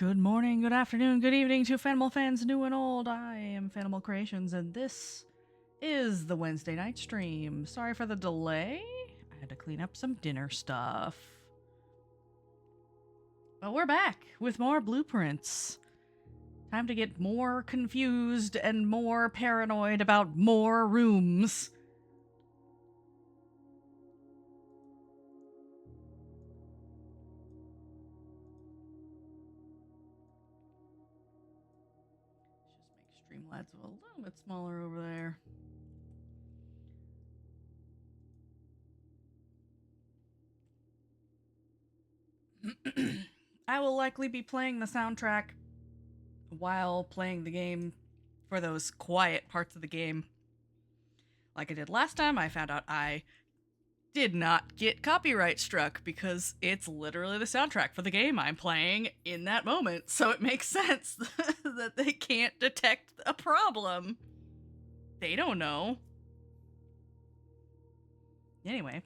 Good morning, good afternoon, good evening to Fanimal fans new and old. I am Fanimal Creations, and this is the Wednesday night stream. Sorry for the delay. I had to clean up some dinner stuff. But we're back with more blueprints. Time to get more confused and more paranoid about more rooms. Let's just make Streamlabs a little bit smaller over there. I will likely be playing the soundtrack while playing the game for those quiet parts of the game. Like I did last time, I found out I did not get copyright struck because it's literally the soundtrack for the game I'm playing in that moment. So it makes sense that they can't detect a problem. They don't know. Anyway.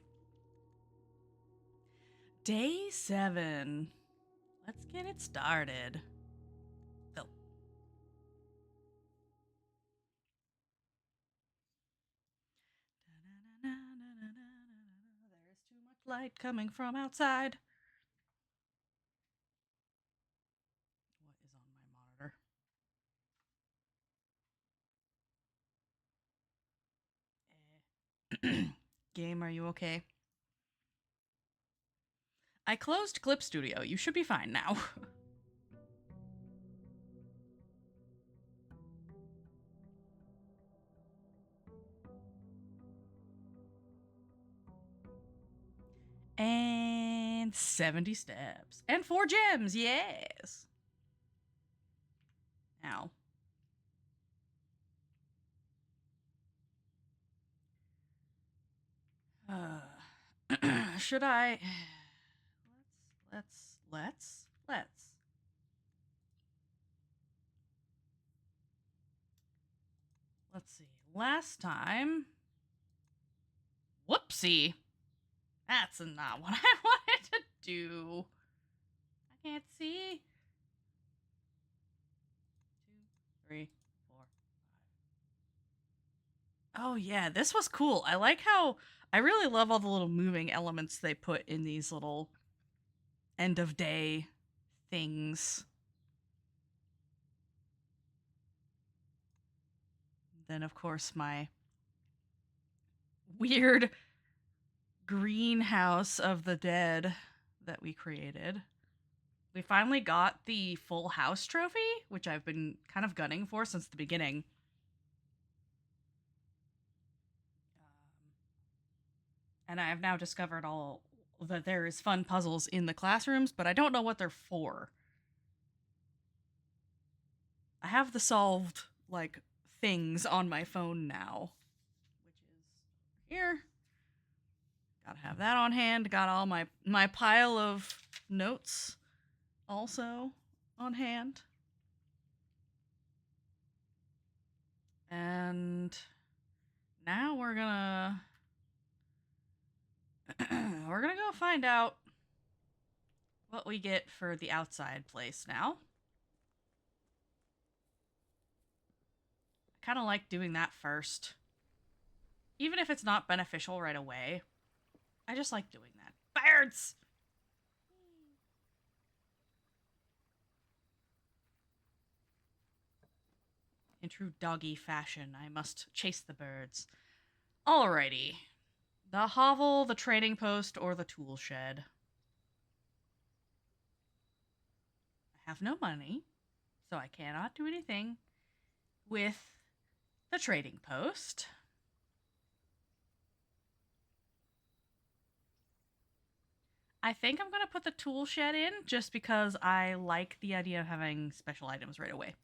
Day 7. Let's get it started. Oh. There is too much light coming from outside. What is on my monitor? Game, are you okay? I closed Clip Studio. You should be fine now. And 70 steps. And 4 gems, yes! Ow. Should I... Let's... Let's see. Last time... Whoopsie! That's not what I wanted to do. I can't see. 2, 3, 4, 5. Oh yeah, this was cool. I like how... I really love all the little moving elements they put in these little end of day things. Then, of course, my weird greenhouse of the dead that we created. We finally got the full house trophy, which I've been kind of gunning for since the beginning. And I have now discovered all that there is fun puzzles in the classrooms, but I don't know what they're for. I have the solved, like, things on my phone now, which is here. Gotta have that on hand. Got all my pile of notes also on hand. And now we're gonna go find out what we get for the outside place now. I kind of like doing that first. Even if it's not beneficial right away. I just like doing that. Birds! In true doggy fashion, I must chase the birds. Alrighty. The hovel, the trading post, or the tool shed. I have no money, so I cannot do anything with the trading post. I think I'm going to put the tool shed in just because I like the idea of having special items right away.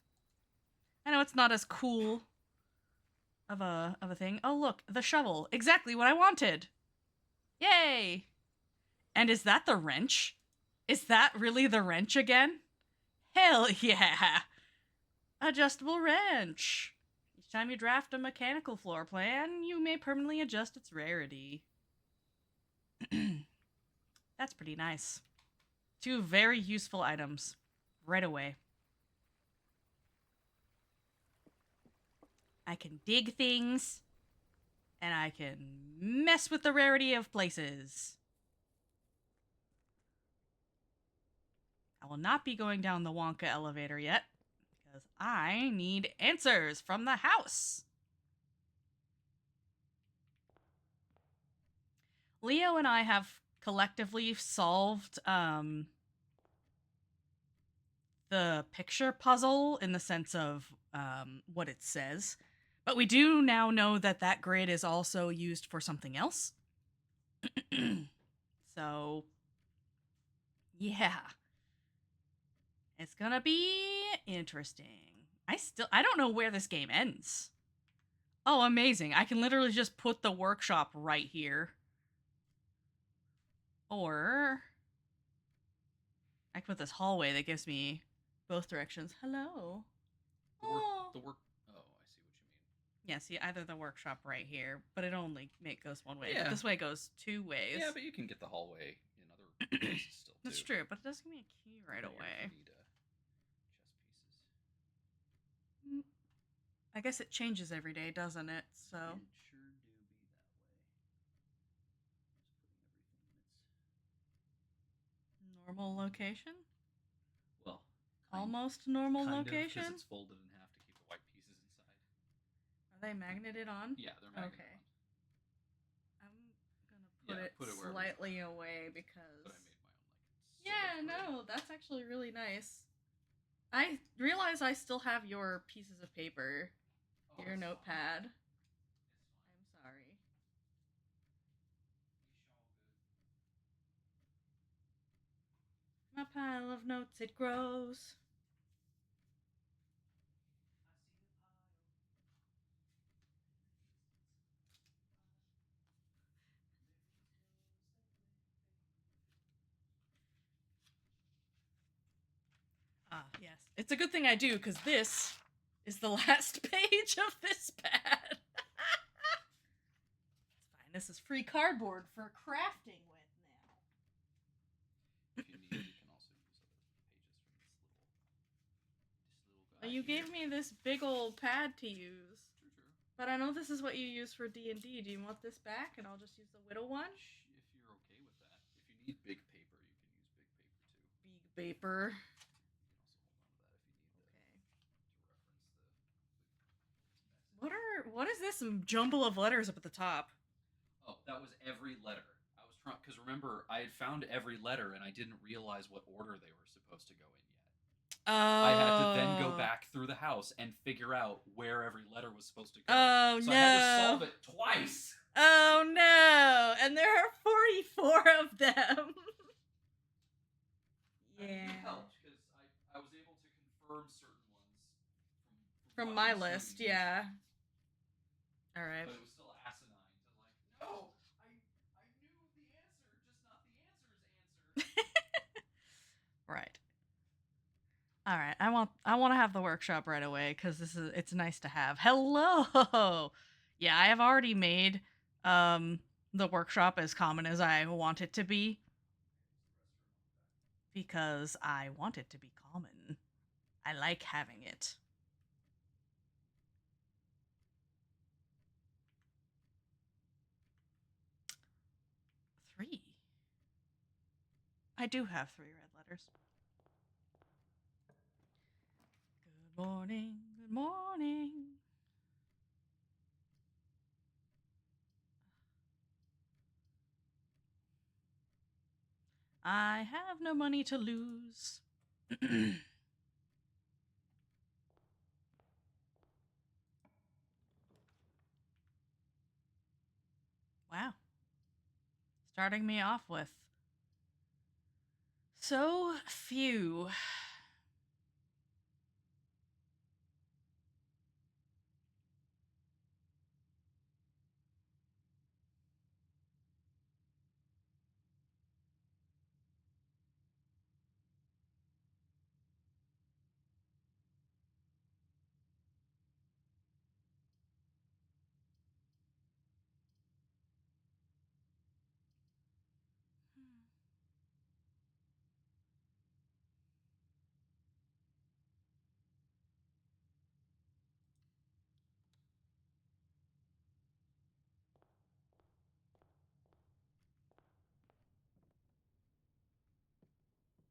I know it's not as cool of a thing. Oh, look, the shovel. Exactly what I wanted. Yay! And is that the wrench? Is that really the wrench again? Hell yeah! Adjustable wrench. Each time you draft a mechanical floor plan, you may permanently adjust its rarity. That's pretty nice. 2 very useful items right away. I can dig things, and I can mess with the rarity of places. I will not be going down the Wonka elevator yet, because I need answers from the house. Leo and I have collectively solved the picture puzzle in the sense of what it says. But we do now know that that grid is also used for something else. So, yeah. It's gonna be interesting. I don't know where this game ends. Oh, amazing. I can literally just put the workshop right here. Or I can put this hallway that gives me both directions. Hello. Oh. Oh, I see what you mean. Yeah, see, either the workshop right here, but it only goes one way. Yeah. But this way goes 2 ways. Yeah, but you can get the hallway in other places still, too. That's true, but it does give me a key right away. You need chess pieces. I guess it changes every day, doesn't it? So. It sure do be that way. Just putting everything in its normal location? Well, almost normal kind location? Because it's folded in half to keep the white pieces inside. Are they magneted on? Yeah, they're magneted okay. on. I'm gonna put it slightly away because. But I made my own, like, that's actually really nice. I realize I still have your pieces of paper, your notepad. I'm sorry. My pile of notes, it grows. Ah, yes. It's a good thing I do, because this is the last page of this pad. It's fine. This is free cardboard for crafting with now. If you need, you can also use other pages from this little guy. You gave me this big old pad to use. True. But I know this is what you use for D&D. Do you want this back, and I'll just use the Whittle one? If you're okay with that. If you need big paper, you can use big paper too. Big paper. You can also hold on to that if you need to reference the What is this jumble of letters up at the top? Oh, that was every letter. I was trying because remember I had found every letter and I didn't realize what order they were supposed to go in yet. I had to then go back through the house and figure out where every letter was supposed to go. Oh, so no. I had to solve it twice. Oh, no. And there are 44 of them. Yeah. It helped because I was able to confirm certain ones from my list, yeah. All right. But it was still asinine to no, I knew the answer, just not the answer's answer. Right. All right. I want to have the workshop right away because it's nice to have. Hello. Yeah, I have already made the workshop as common as I want it to be because I want it to be common. I like having it. Three. I do have 3 red letters. Good morning. Good morning. I have no money to lose. Wow. Starting me off with so few.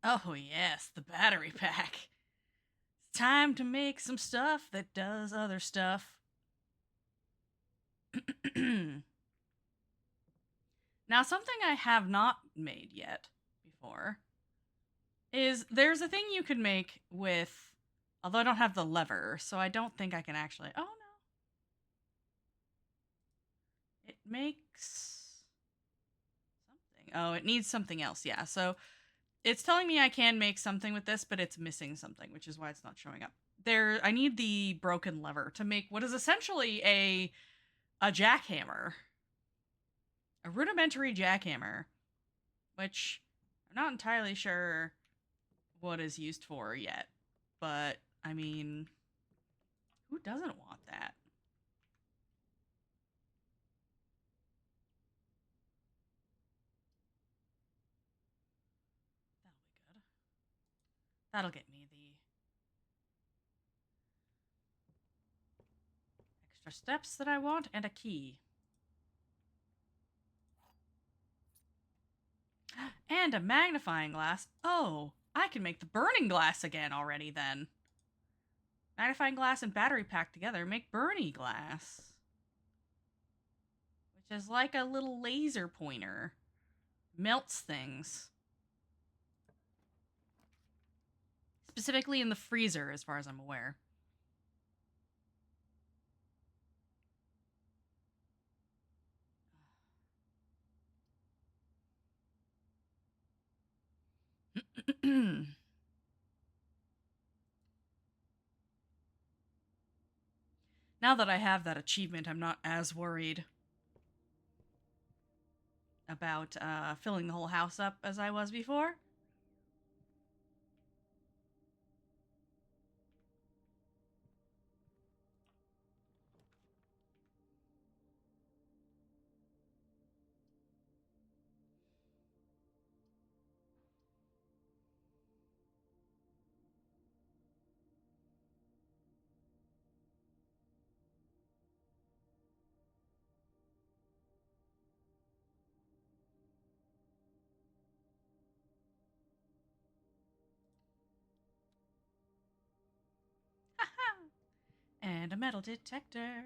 Oh, yes, the battery pack. It's time to make some stuff that does other stuff. Now, something I have not made yet before is there's a thing you can make with, although I don't have the lever, so I don't think I can actually. Oh, no. It makes something. Oh, it needs something else. Yeah. So it's telling me I can make something with this, but it's missing something, which is why it's not showing up. I need the broken lever to make what is essentially a jackhammer, a rudimentary jackhammer, which I'm not entirely sure what is used for yet. But I mean, who doesn't want that? That'll be good. That'll get me the extra steps that I want and a key. And a magnifying glass. Oh, I can make the burning glass again already then. Magnifying glass and battery pack together make Bernie glass, which is like a little laser pointer. Melts things. Specifically in the freezer, as far as I'm aware. Now that I have that achievement, I'm not as worried about filling the whole house up as I was before. And a metal detector.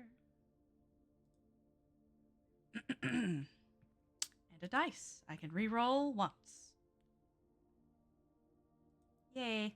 And a dice. I can re-roll once. Yay.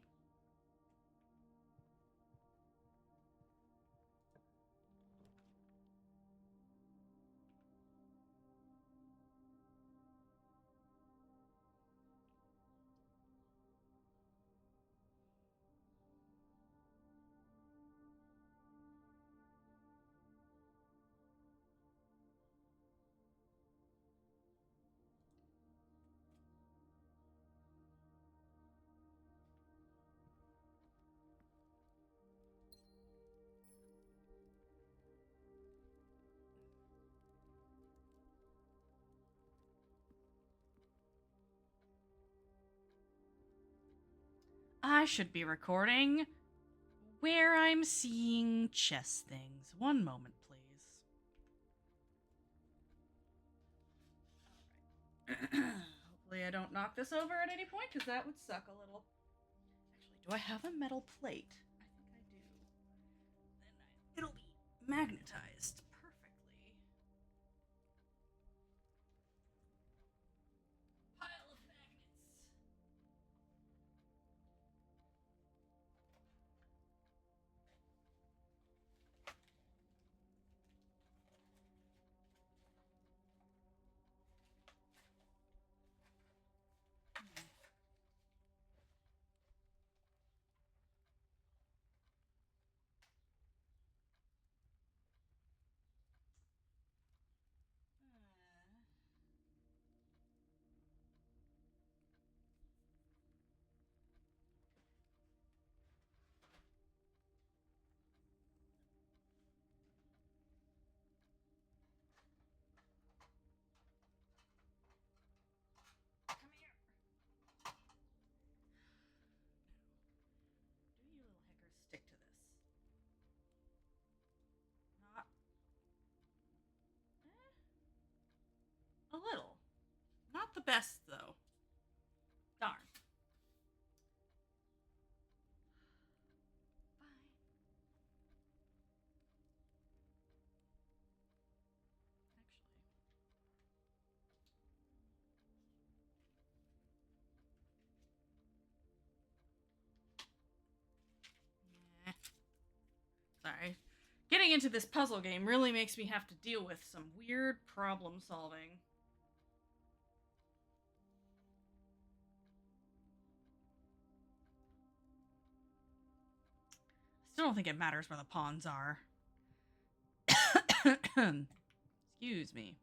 I should be recording where I'm seeing chess things. One moment, please. Hopefully, I don't knock this over at any point, because that would suck a little. Actually, do I have a metal plate? I think I do. Then it'll be magnetized perfectly. Pile of magnets. Come here. Do you little hackers stick to this? Not. A little. Not the best, though. Darn. Sorry. Getting into this puzzle game really makes me have to deal with some weird problem solving. I still don't think it matters where the pawns are. Excuse me.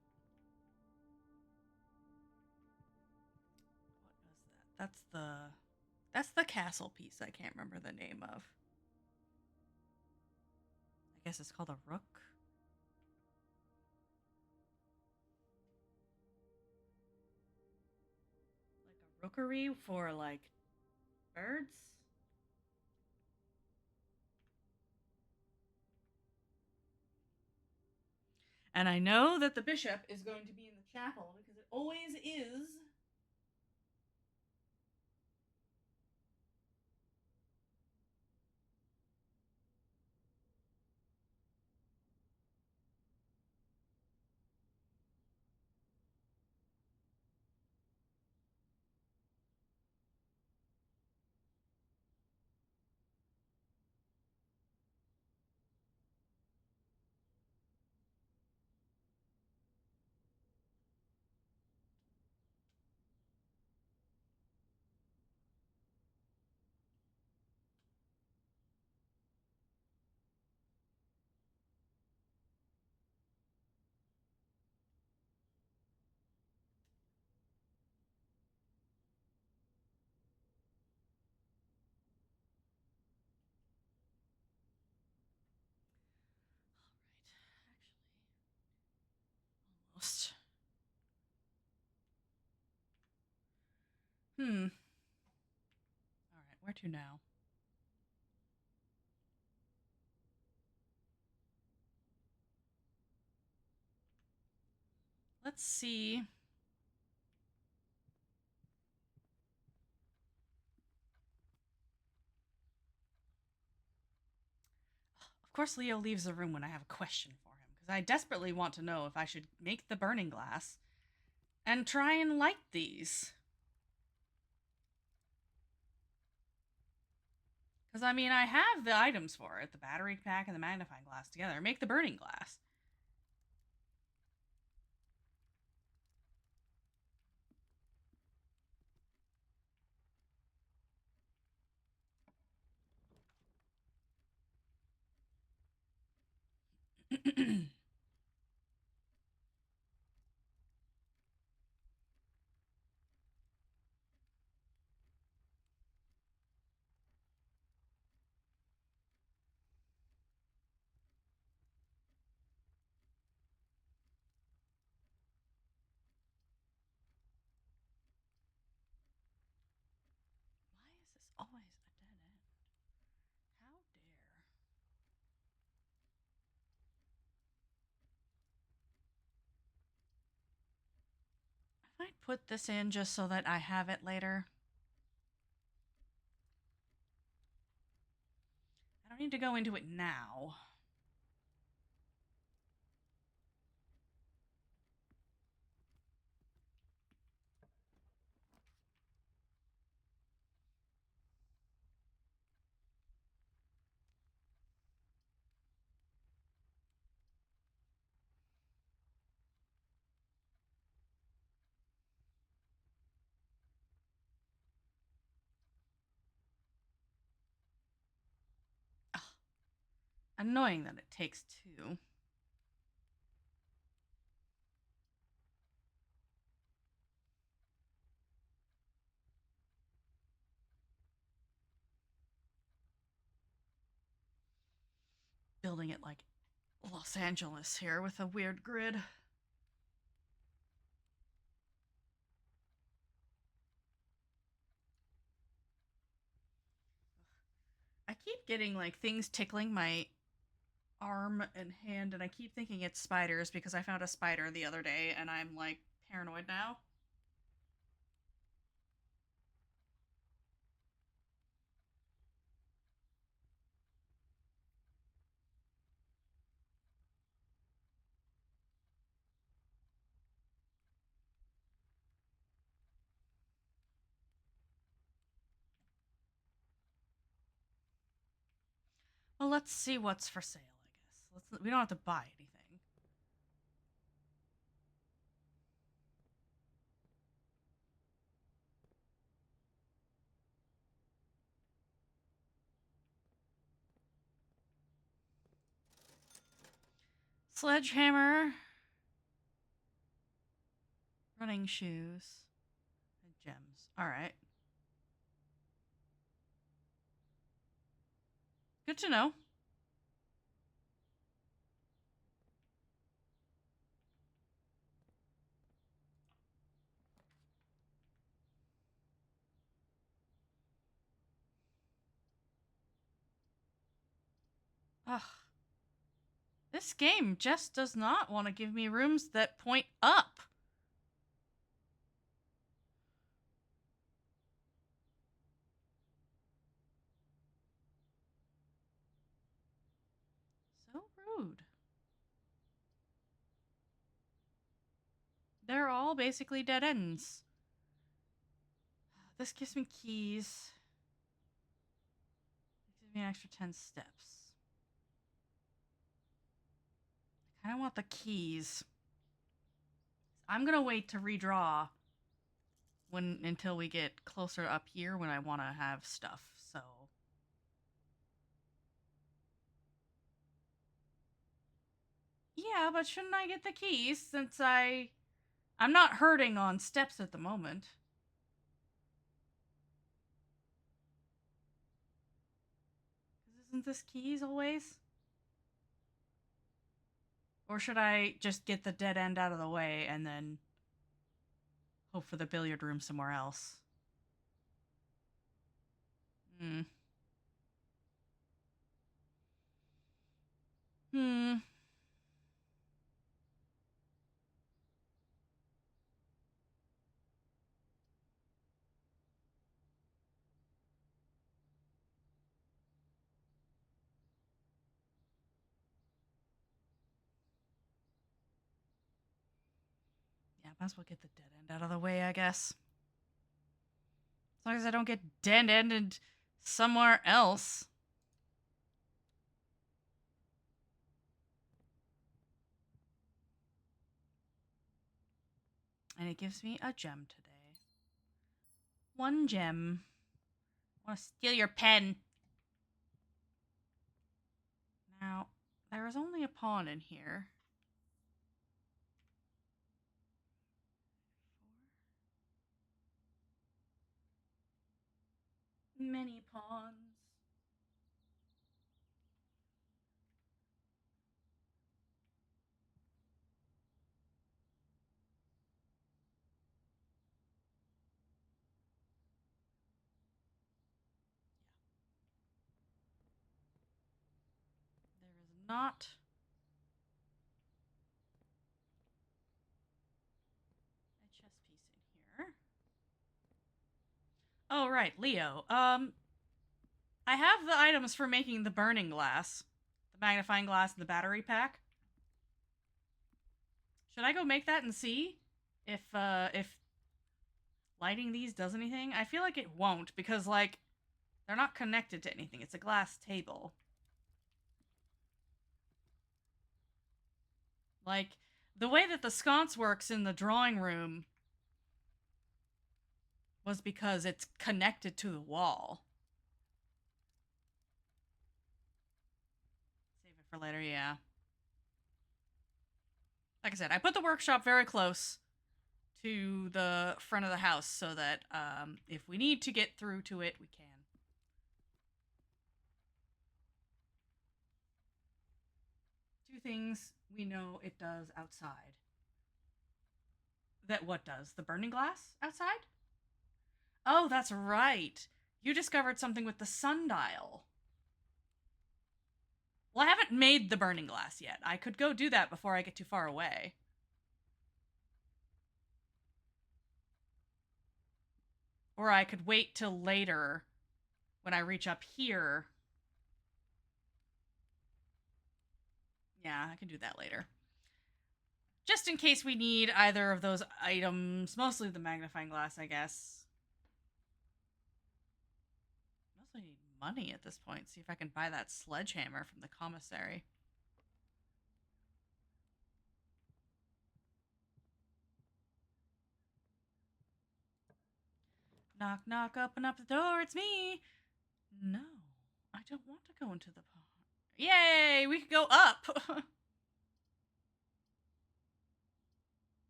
What was that? That's the castle piece I can't remember the name of. I guess it's called a rook. Like a rookery for like birds. And I know that the bishop is going to be in the chapel because it always is. Almost. All right, where to now? Let's see. Of course, Leo leaves the room when I have a question for him, because I desperately want to know if I should make the burning glass and try and light these. Because, I mean, I have the items for it, the battery pack and the magnifying glass together. Make the burning glass. Why is this always a dead end? How dare. I might put this in just so that I have it later. I don't need to go into it now. Ugh. Annoying that it takes two. Building it like Los Angeles here with a weird grid. I keep getting like things tickling my arm and hand, and I keep thinking it's spiders because I found a spider the other day and I'm like paranoid now. Well, let's see what's for sale, I guess. We don't have to buy anything. Sledgehammer. Running shoes. And gems. Alright. Good to know. Ugh. This game just does not want to give me rooms that point up. So rude. They're all basically dead ends. This gives me keys. It gives me an extra 10 steps. I kind of want the keys. I'm gonna wait to redraw until we get closer up here when I want to have stuff. So yeah, but shouldn't I get the keys since I'm not hurting on steps at the moment? Isn't this keys always? Or should I just get the dead end out of the way and then hope for the billiard room somewhere else? Hmm. Hmm. Yeah, might as well get the dead end out of the way, I guess. As long as I don't get dead ended somewhere else. And it gives me a gem today. 1 gem. I want to steal your pen. Now, there is only a pawn in here. Many pawns. There is not a chess piece in here. Oh, right, Leo. I have the items for making the burning glass, the magnifying glass, and the battery pack. Should I go make that and see if lighting these does anything? I feel like it won't because like they're not connected to anything. It's a glass table. Like the way that the sconce works in the drawing room was because it's connected to the wall. Save it for later, yeah. Like I said, I put the workshop very close to the front of the house so that if we need to get through to it, we can. Two things we know it does outside. That what does? The burning glass outside? Oh, that's right. You discovered something with the sundial. Well, I haven't made the burning glass yet. I could go do that before I get too far away. Or I could wait till later when I reach up here. Yeah, I can do that later. Just in case we need either of those items. Mostly the magnifying glass, I guess. Mostly need money at this point. See if I can buy that sledgehammer from the commissary. Knock, knock, open up the door, it's me. No, I don't want to go into the pond. Yay, we could go up.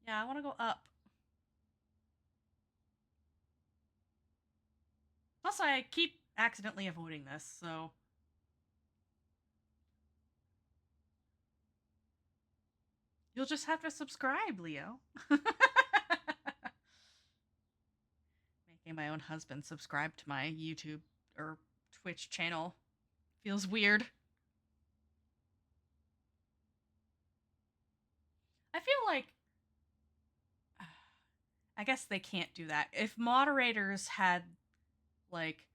Yeah, I want to go up. Plus, I keep accidentally avoiding this, so. You'll just have to subscribe, Leo. Making my own husband subscribe to my YouTube or Twitch channel feels weird. I feel like I guess they can't do that. If moderators had like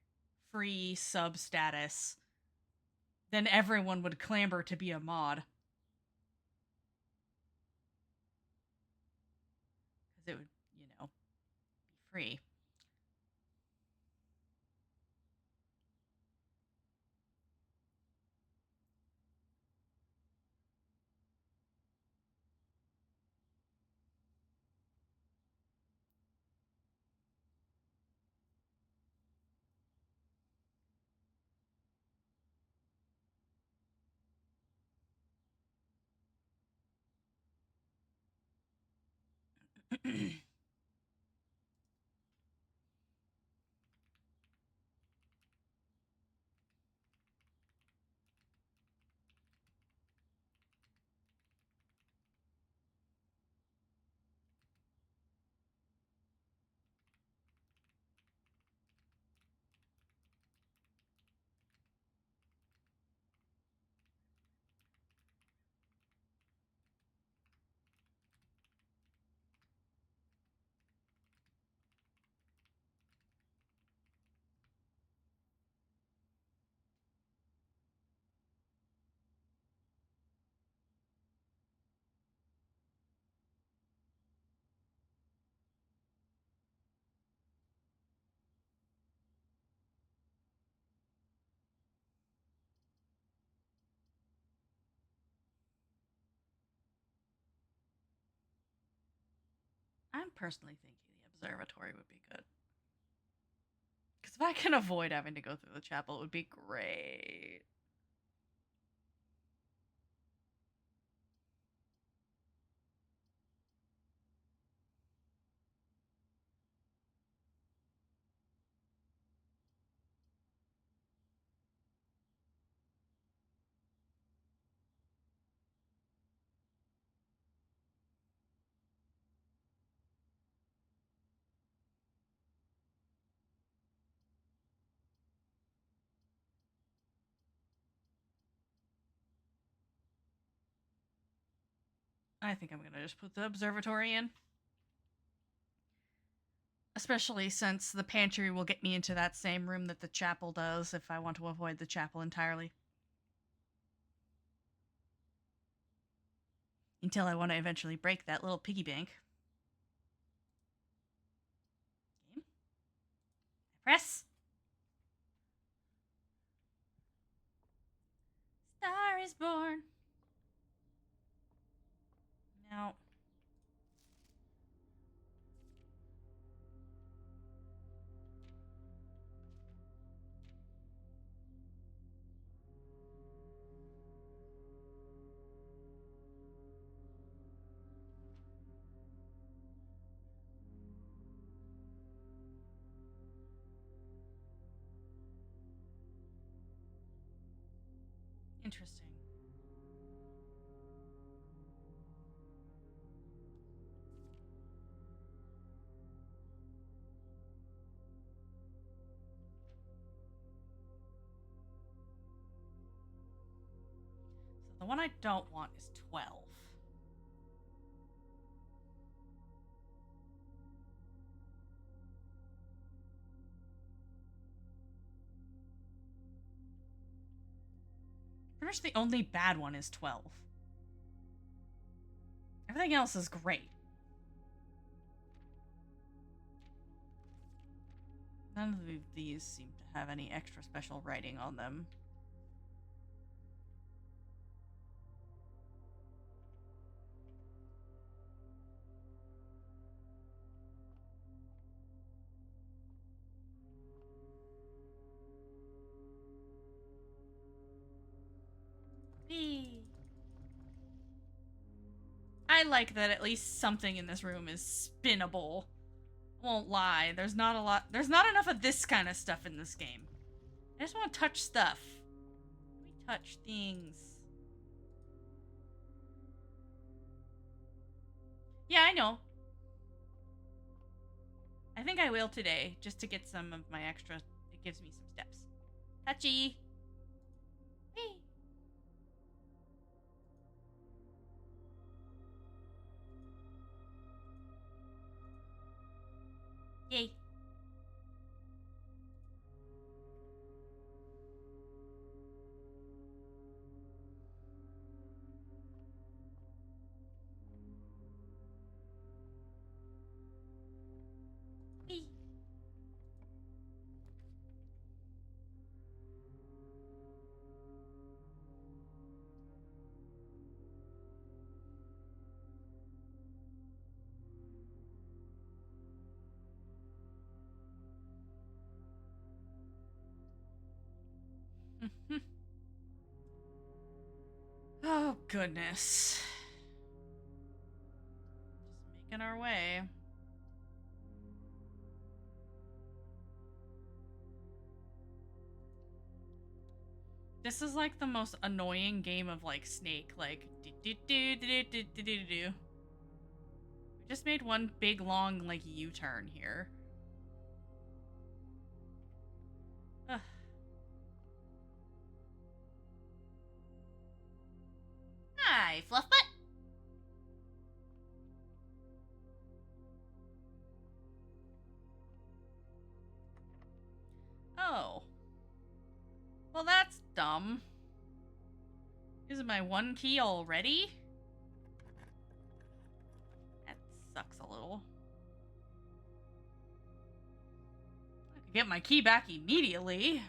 free sub status, then everyone would clamor to be a mod. Because it would, be free. I'm personally thinking the observatory would be good. Because if I can avoid having to go through the chapel, it would be great. I think I'm going to just put the observatory in. Especially since the pantry will get me into that same room that the chapel does if I want to avoid the chapel entirely. Until I want to eventually break that little piggy bank. Game. Press. Star is born. Now. Interesting. So the one I don't want is 12. Pretty much the only bad one is 12. Everything else is great. None of these seem to have any extra special writing on them. Whee! I like that at least something in this room is spinnable. Won't lie, there's not enough of this kind of stuff in this game. I just want to touch stuff. Let me touch things. Yeah, I know. I think I will today, just to get some of my extra. It gives me some steps. Touchy. Hey. Yay. Hey. Oh, goodness. Just making our way. This is like the most annoying game of like Snake. Like, do. We just made one big long like U-turn here. Ugh. Hi, Fluffbutt. Oh. Well, that's dumb. Using my one key already? That sucks a little. I could get my key back immediately.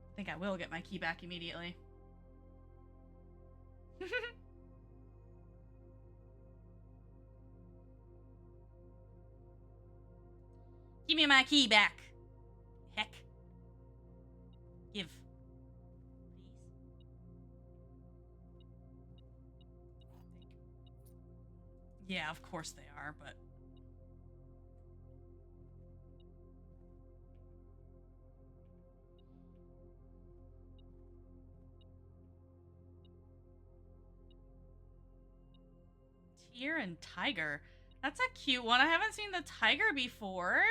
I think I will get my key back immediately. Give me my key back. Heck. Give. Please. Yeah, of course they are, but... Tear and Tiger. That's a cute one. I haven't seen the tiger before.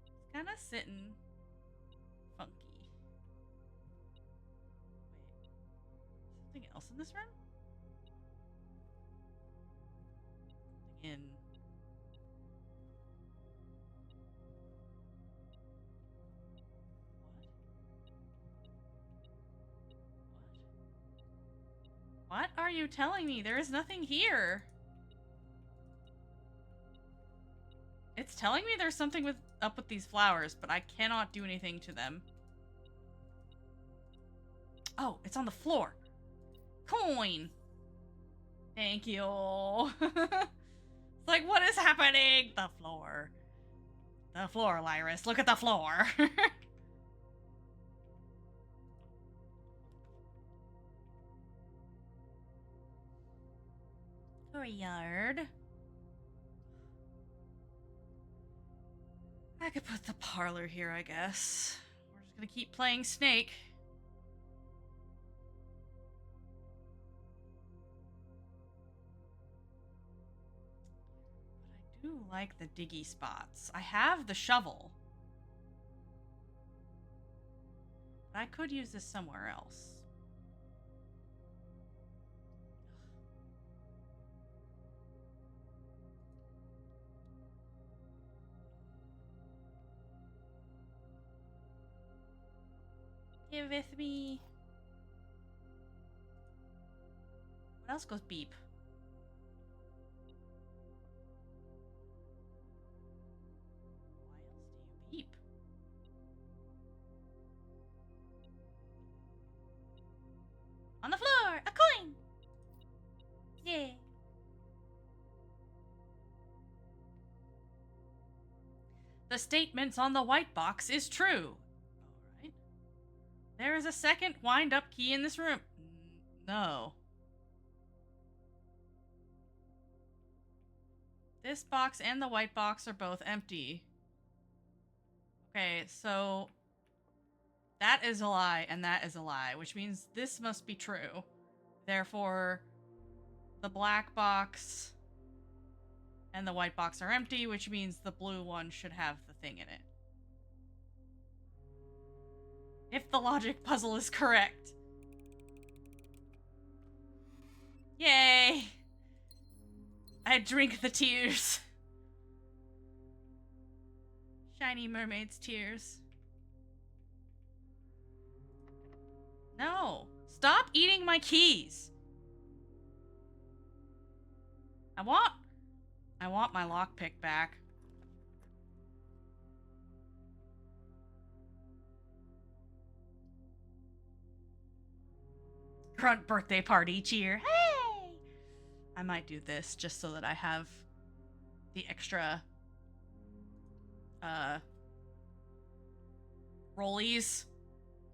It's kind of sitting funky. Wait. Something else in this room? Something in... What are you telling me? There is nothing here. It's telling me there's something up with these flowers, but I cannot do anything to them. Oh, it's on the floor. Coin. Thank you. It's like, what is happening? The floor. The floor, Lyris. Look at the floor. Courtyard. I could put the parlor here, I guess. We're just gonna keep playing Snake. But I do like the diggy spots. I have the shovel. But I could use this somewhere else. Give with me. What else goes beep? Why else do you beep? On the floor! A coin! Yeah. The statements on the white box is true. Alright. There is a second wind-up key in this room. No. This box and the white box are both empty. Okay, so that is a lie and that is a lie, which means this must be true. Therefore, the black box and the white box are empty, which means the blue one should have the thing in it. If the logic puzzle is correct. Yay! I drink the tears. Shiny mermaid's tears. No. Stop eating my keys. I want my lockpick back. Grunt birthday party cheer. Hey! I might do this just so that I have the extra rollies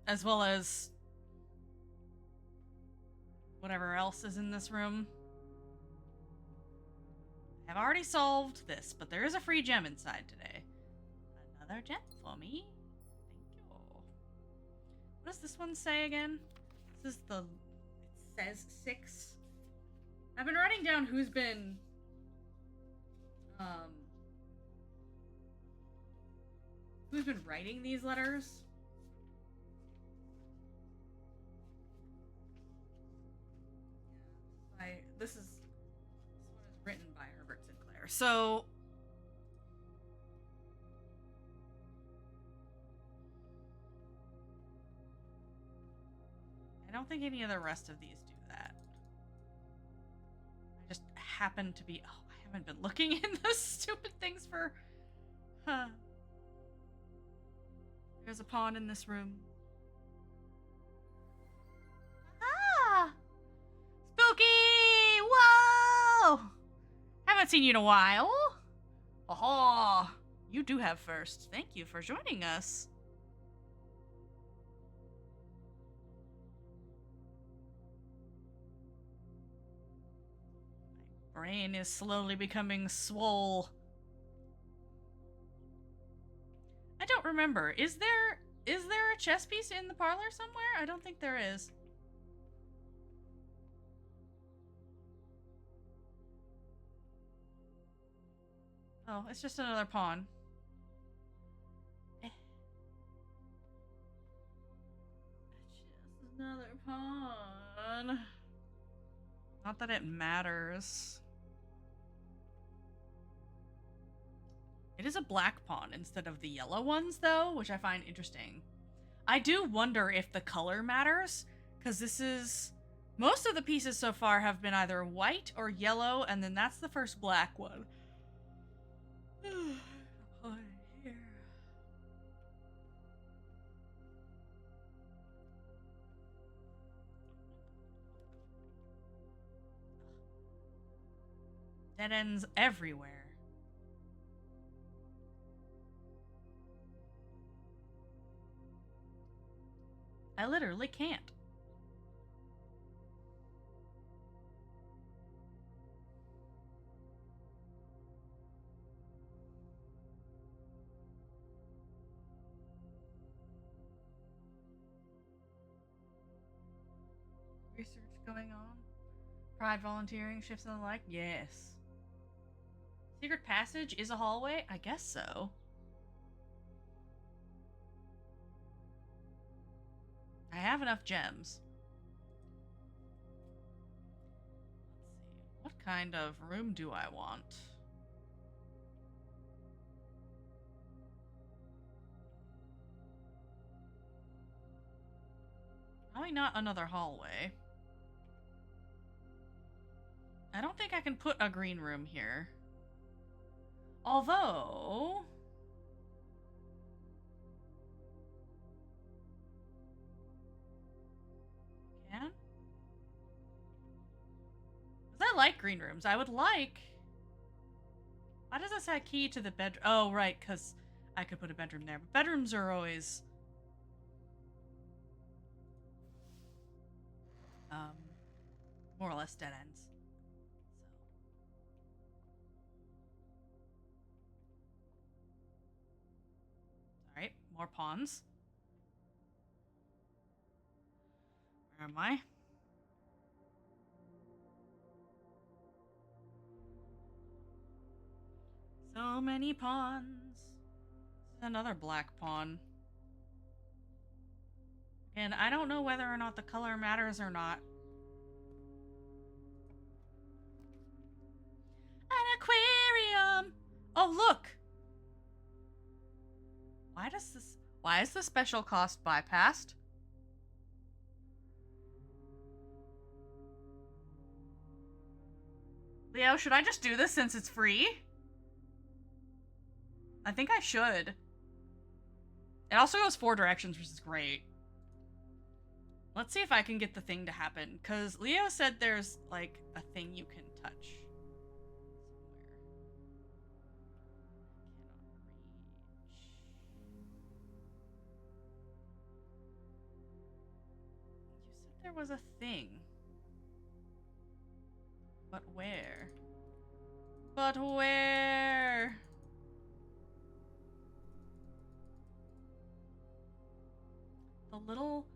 as well as whatever else is in this room. I've already solved this, but there is a free gem inside today. Another gem for me. Thank you. What does this one say again? This is the... It says 6. I've been writing down who's been... who's been writing these letters. This one is written by Herbert Sinclair. So I don't think any of the rest of these do that. I just happen to be... Oh, I haven't been looking in those stupid things for... There's a pawn in this room. Ah! Spooky! Whoa! Haven't seen you in a while. Aha! You do have first. Thank you for joining us. My brain is slowly becoming swole. I don't remember. Is there a chess piece in the parlor somewhere? I don't think there is. Oh, it's just another pawn. It's just another pawn. Not that it matters. It is a black pawn instead of the yellow ones, though, which I find interesting. I do wonder if the color matters, because this is... Most of the pieces so far have been either white or yellow, and then that's the first black one. Pawn here. Dead ends everywhere. I literally can't. Research going on? Pride volunteering, shifts and the like? Yes. Secret passage is a hallway? I guess so. I have enough gems. Let's see. What kind of room do I want? Probably not another hallway. I don't think I can put a green room here. Although... Can? Because I like green rooms. I would like... Why does it say key to the bedroom? Oh, right, because I could put a bedroom there. But bedrooms are always... more or less dead ends. Alright, more pawns. Where am I? So many pawns. This is another black pawn. And I don't know whether or not the color matters or not. An aquarium! Oh, look! Why is the special cost bypassed? Leo, should I just do this since it's free? I think I should. It also goes 4 directions, which is great. Let's see if I can get the thing to happen, because Leo said there's, like, a thing you can touch. You said there was a thing. But where? But where? The little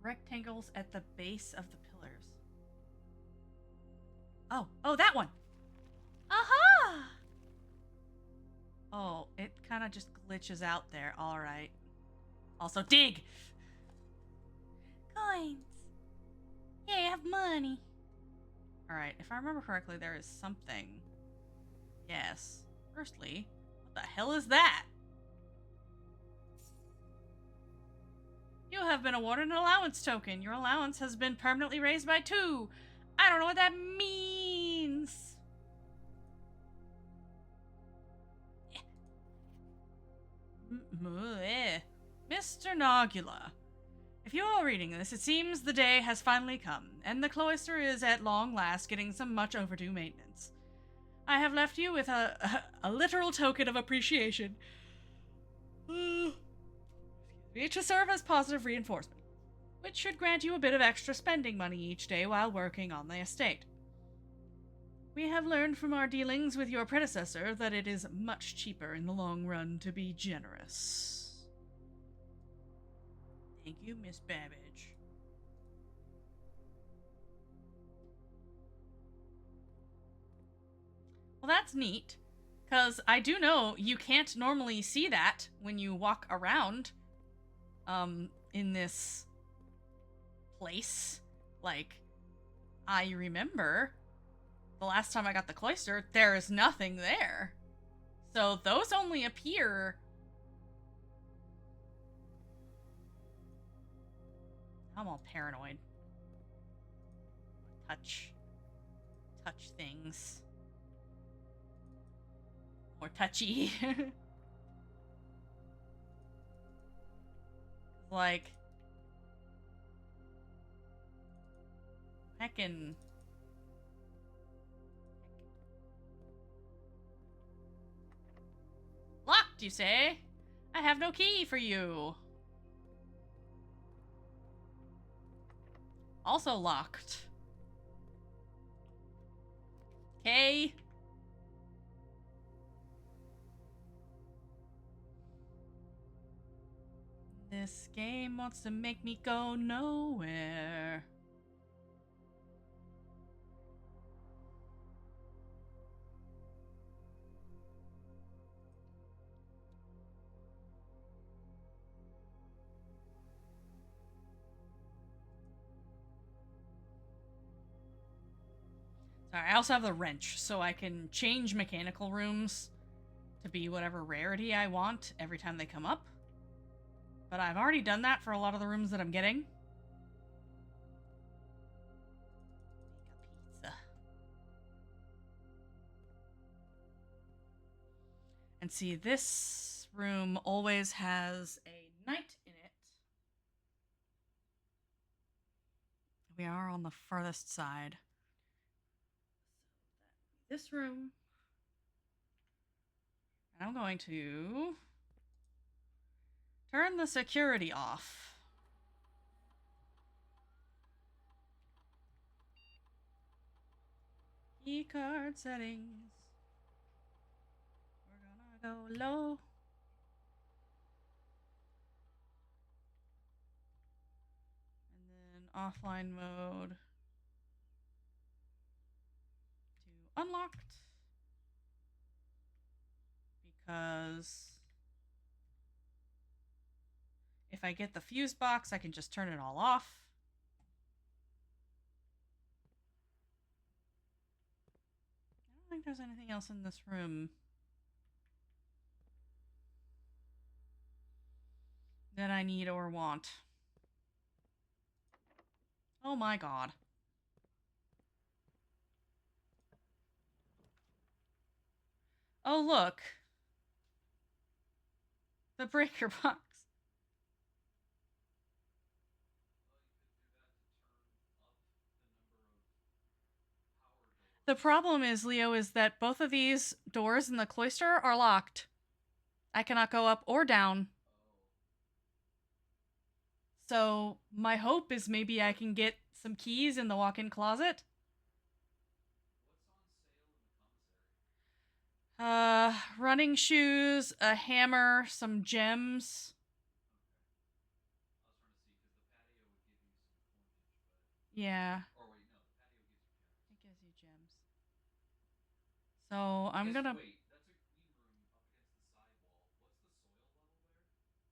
rectangles at the base of the pillars. Oh, that one! Aha! Oh, it kind of just glitches out there. Alright. Also, dig! Coins! Yeah, I have money. Alright, if I remember correctly, there is something. Yes. Firstly, what the hell is that? You have been awarded an allowance token. Your allowance has been permanently raised by 2. I don't know what that means. Mr. Nogula, if you are reading this, it seems the day has finally come, and the cloister is at long last getting some much overdue maintenance. I have left you with a literal token of appreciation. To serve as positive reinforcement, which should grant you a bit of extra spending money each day while working on the estate. We have learned from our dealings with your predecessor that it is much cheaper in the long run to be generous. Thank you, Miss Babbage. Well, that's neat, because I do know you can't normally see that when you walk around in this place. Like, I remember the last time I got the cloister, there is nothing there. So those only appear... I'm all paranoid. Touch things. More touchy. Like, heckin'. Locked, you say? I have no key for you. Also locked. Okay. This game wants to make me go nowhere. Sorry, I also have the wrench, so I can change mechanical rooms to be whatever rarity I want every time they come up. But I've already done that for a lot of the rooms that I'm getting. And see, this room always has a knight in it. We are on the farthest side. This room. And I'm going to turn the security off. Key card settings. We're gonna go low. And then offline mode to unlocked. Because if I get the fuse box, I can just turn it all off. I don't think there's anything else in this room that I need or want. Oh my god. Oh, look. The breaker box. The problem is, Leo, is that both of these doors in the cloister are locked. I cannot go up or down. So my hope is maybe I can get some keys in the walk-in closet. Running shoes, a hammer, some gems. Yeah. It gives you gems. So I'm gonna. Wait, that's a clean room up against the side wall. What's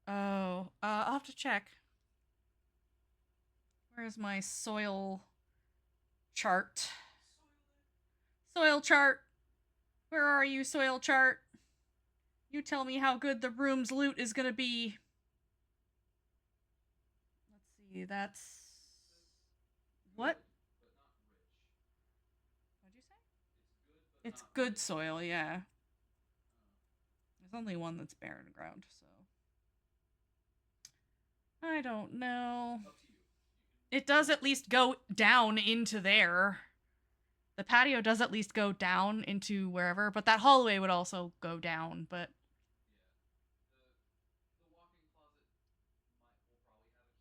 the soil level there? Oh, I'll have to check. Where's my soil chart? Soil chart. Where are you, soil chart? You tell me how good the room's loot is gonna be. Let's see, that's. What? But not rich. What'd you say? It's It's good soil, yeah. There's only one that's barren ground, so. I don't know. Up to you. It does at least go down into there. The patio does at least go down into wherever, but that hallway would also go down, but. Yeah. The walk-in closet will probably have a key or two.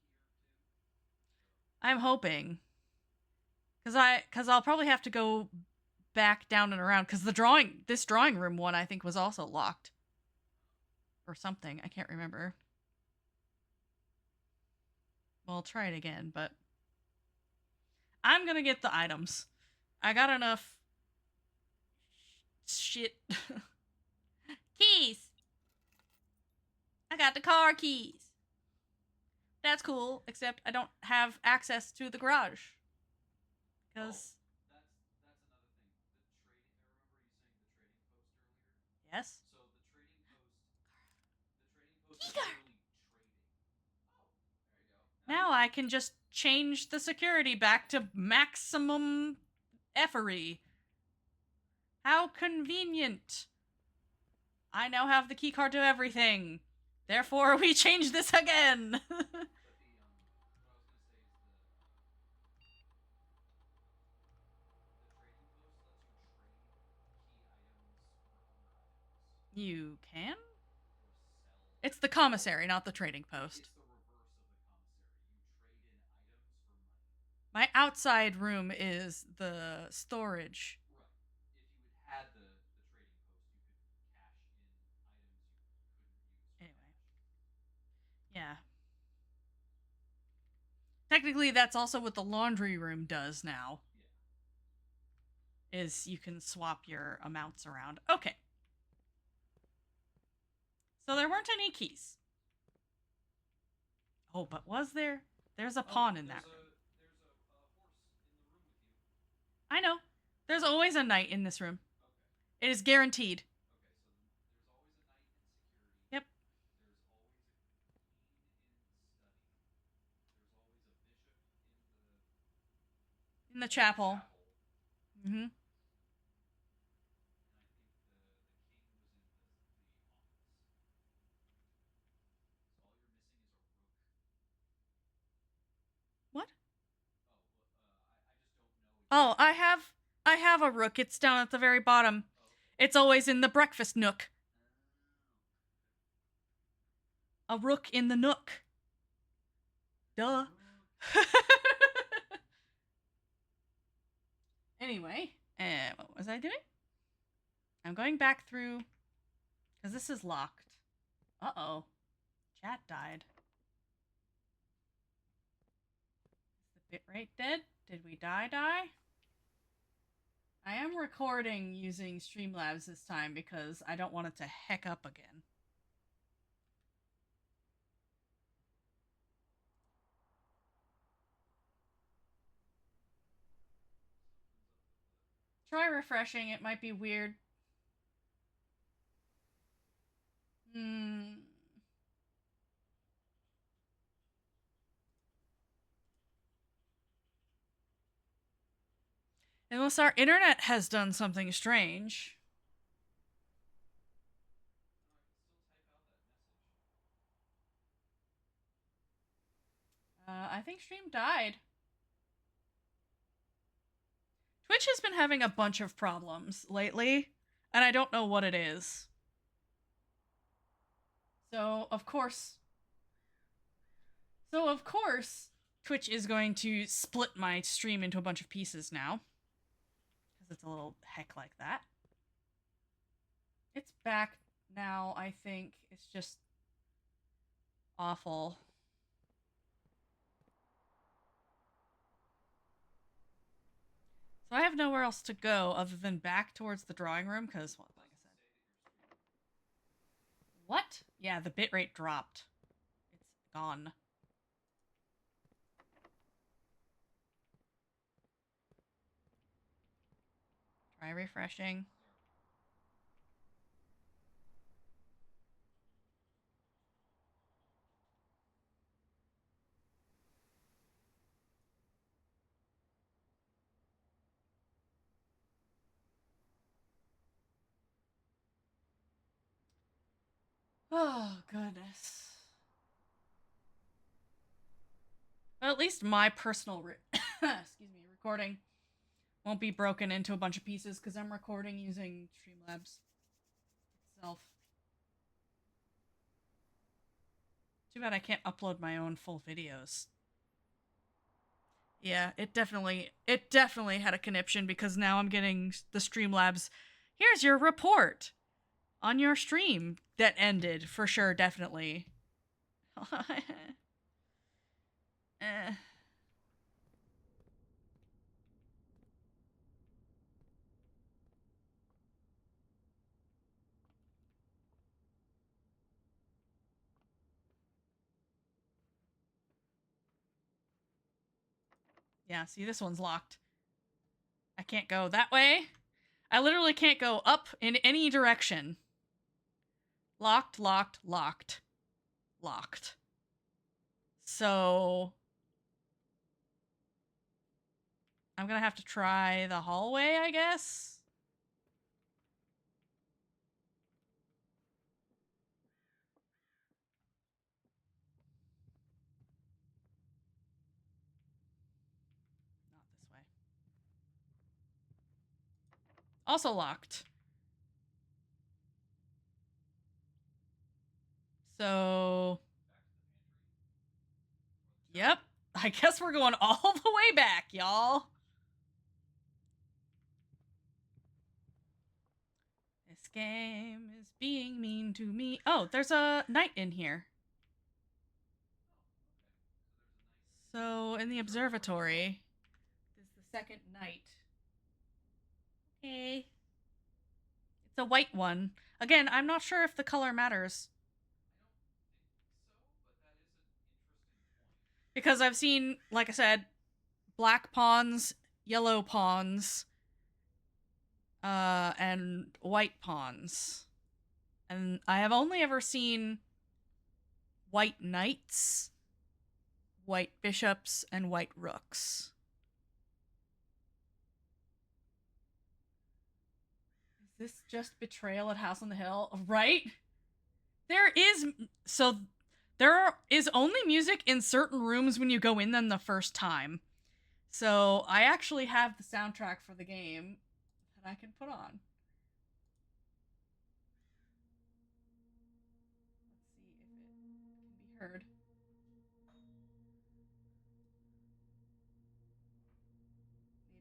So. I'm hoping. Cause I'll probably have to go back down and around, because this drawing room one I think was also locked. Or something. I can't remember. Well, I'll try it again, but I'm gonna get the items. I got enough shit. Keys! I got the car keys. That's cool, except I don't have access to the garage. Because. Oh, that's another thing. The trading. I remember you saying the trading post earlier. Yes? So the trading post is Keycard. literally trading. Oh, there you go. Now I can just change the security back to maximum effery. How convenient. I now have the keycard to everything. Therefore, we change this again. But the what I was gonna say is the trading post lets you trade key items for other items You can? or sell. It's the commissary, not the trading post. It's the reverse of the commissary. You trade in items for money. My outside room is the storage. Right. If you had the trading post, you could cash in items you couldn't use for Anyway. cash. Yeah. Technically, that's also what the laundry room does now. Yeah. Is you can swap your amounts around. Okay. So there weren't any keys. Oh, but was there? There's a pawn in that room. There's a horse in the room with you. I know. There's always a knight in this room. Okay. It is guaranteed. Okay, so there's always a knight in security. Yep. There's always a queen in the study. There's always a bishop In the chapel. Mm-hmm. And I think the king was in the Oh, I have a rook. It's down at the very bottom. It's always in the breakfast nook. A rook in the nook. Duh. Anyway, what was I doing? I'm going back through because this is locked. Uh-oh. Chat died. Is the bitrate dead? Did we die? I am recording using Streamlabs this time because I don't want it to heck up again. Try refreshing, it might be weird. Hmm. Unless our internet has done something strange. I think stream died. Twitch has been having a bunch of problems lately, and I don't know what it is. So, of course, Twitch is going to split my stream into a bunch of pieces now. Because it's a little heck like that. It's back now, I think. It's just awful. So I have nowhere else to go other than back towards the drawing room, because, well, like I said. What? Yeah, the bitrate dropped. It's gone. Try refreshing. Oh, goodness. Well, at least my personal excuse me, recording won't be broken into a bunch of pieces because I'm recording using Streamlabs itself. Too bad I can't upload my own full videos. Yeah, it definitely had a conniption because now I'm getting the Streamlabs. Here's your report on your stream that ended for sure, definitely. eh. Yeah, see, this one's locked. I can't go that way. I literally can't go up in any direction. Locked, locked, locked, locked. So I'm gonna have to try the hallway, I guess. Not this way. Also locked. So, yep. I guess we're going all the way back, y'all. This game is being mean to me. Oh, there's a knight in here. So, in the observatory is the second knight. Okay. It's a white one. Again, I'm not sure if the color matters. Because I've seen, like I said, black pawns, yellow pawns, and white pawns. And I have only ever seen white knights, white bishops, and white rooks. Is this just betrayal at House on the Hill? Right? There is only music in certain rooms when you go in them the first time. So I actually have the soundtrack for the game that I can put on. Let's see if it can be heard.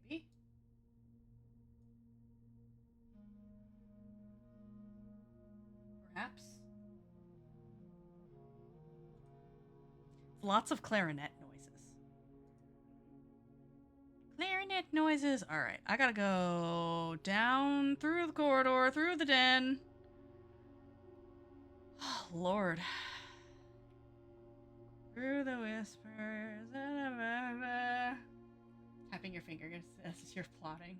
Maybe. Perhaps. Lots of clarinet noises. Clarinet noises. All right, I gotta go down through the corridor, through the den. Oh, Lord. Through the whispers. Tapping your finger as you're plotting.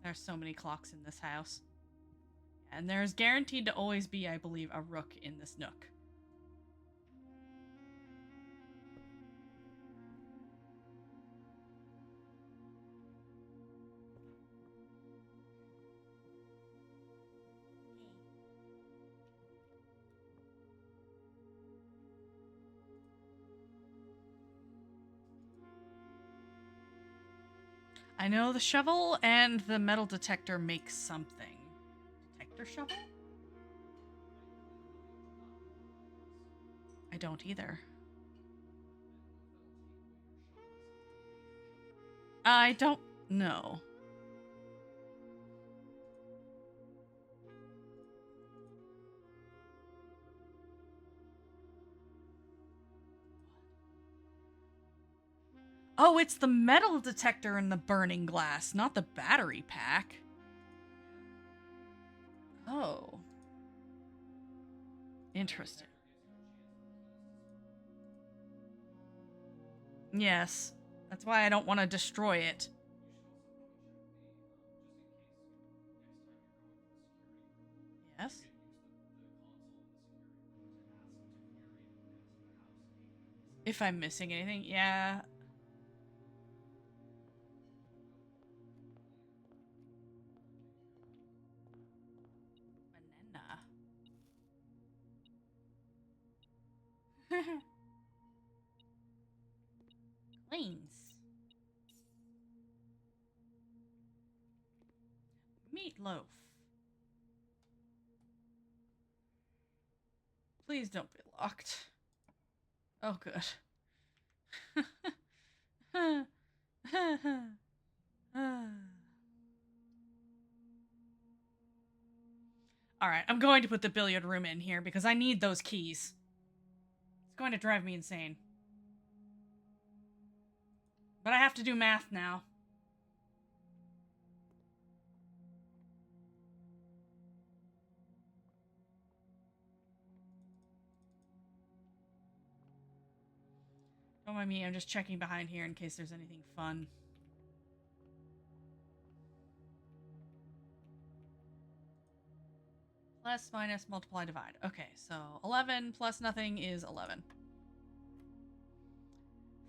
There's so many clocks in this house. And there's guaranteed to always be, I believe, a rook in this nook. I know the shovel and the metal detector make something. Detector shovel? I don't either. I don't know. Oh, it's the metal detector in the burning glass, not the battery pack. Oh. Interesting. Yes. That's why I don't want to destroy it. Yes? If I'm missing anything, yeah. Banana. Lanes. Meatloaf. Please don't be locked. Oh, good. Alright, I'm going to put the billiard room in here because I need those keys. It's going to drive me insane. But I have to do math now. Don't mind me, I'm just checking behind here in case there's anything fun. Plus, minus, multiply, divide. Okay, so 11 plus nothing is 11.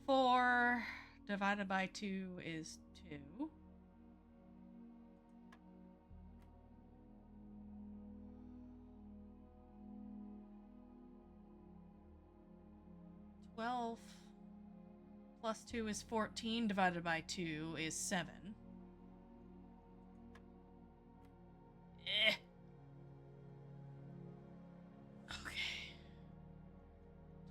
4 divided by 2 is 2. 12 plus 2 is 14, divided by 2 is 7. Eh. Okay.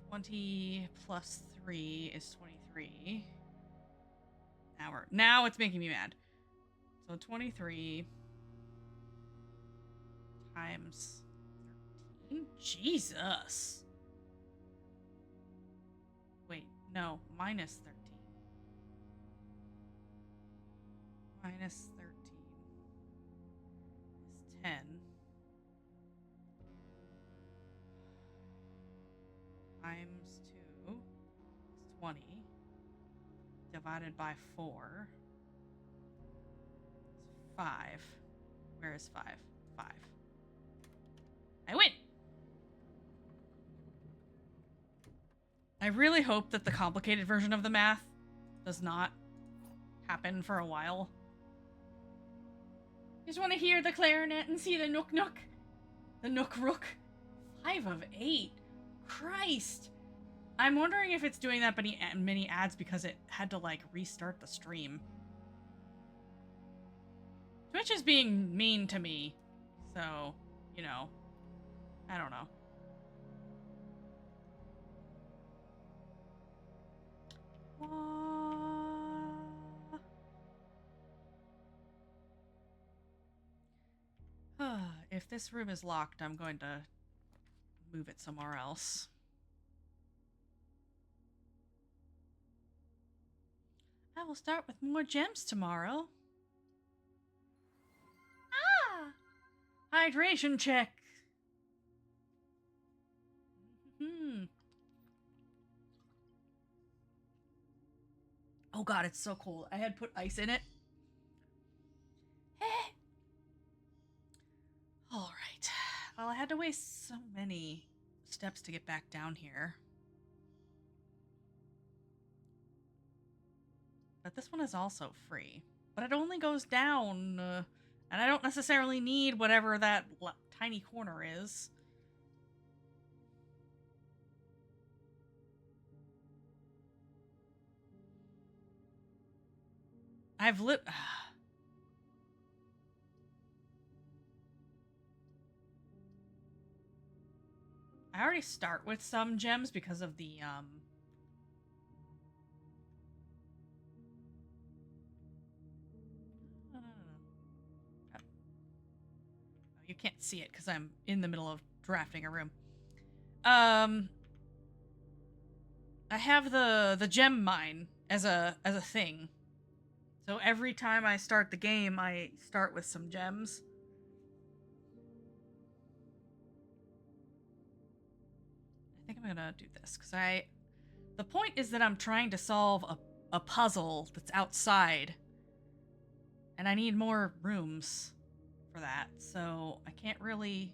20 plus 3 is 23. Now it's making me mad. So 23 times 13? Jesus. Wait, no, minus 13. Minus 13 is 10. Times 2 is 20. Divided by 4 is 5. Where is 5? 5. I win! I really hope that the complicated version of the math does not happen for a while. Just want to hear the clarinet and see the nook nook. The nook rook. 5 of 8. Christ! I'm wondering if it's doing that many ads because it had to, like, restart the stream. Twitch is being mean to me. So, you know. I don't know. If this room is locked, I'm going to move it somewhere else. I will start with more gems tomorrow. Ah! Hydration check. Oh god, it's so cold. I had put ice in it. Alright. Well, I had to waste so many steps to get back down here. But this one is also free. But it only goes down, and I don't necessarily need whatever that tiny corner is. I've lit... I already start with some gems because of the, Oh, you can't see it because I'm in the middle of drafting a room. I have the gem mine as a thing. So every time I start the game, I start with some gems. I think I'm gonna do this because the point is that I'm trying to solve a puzzle that's outside, and I need more rooms for that, so I can't really...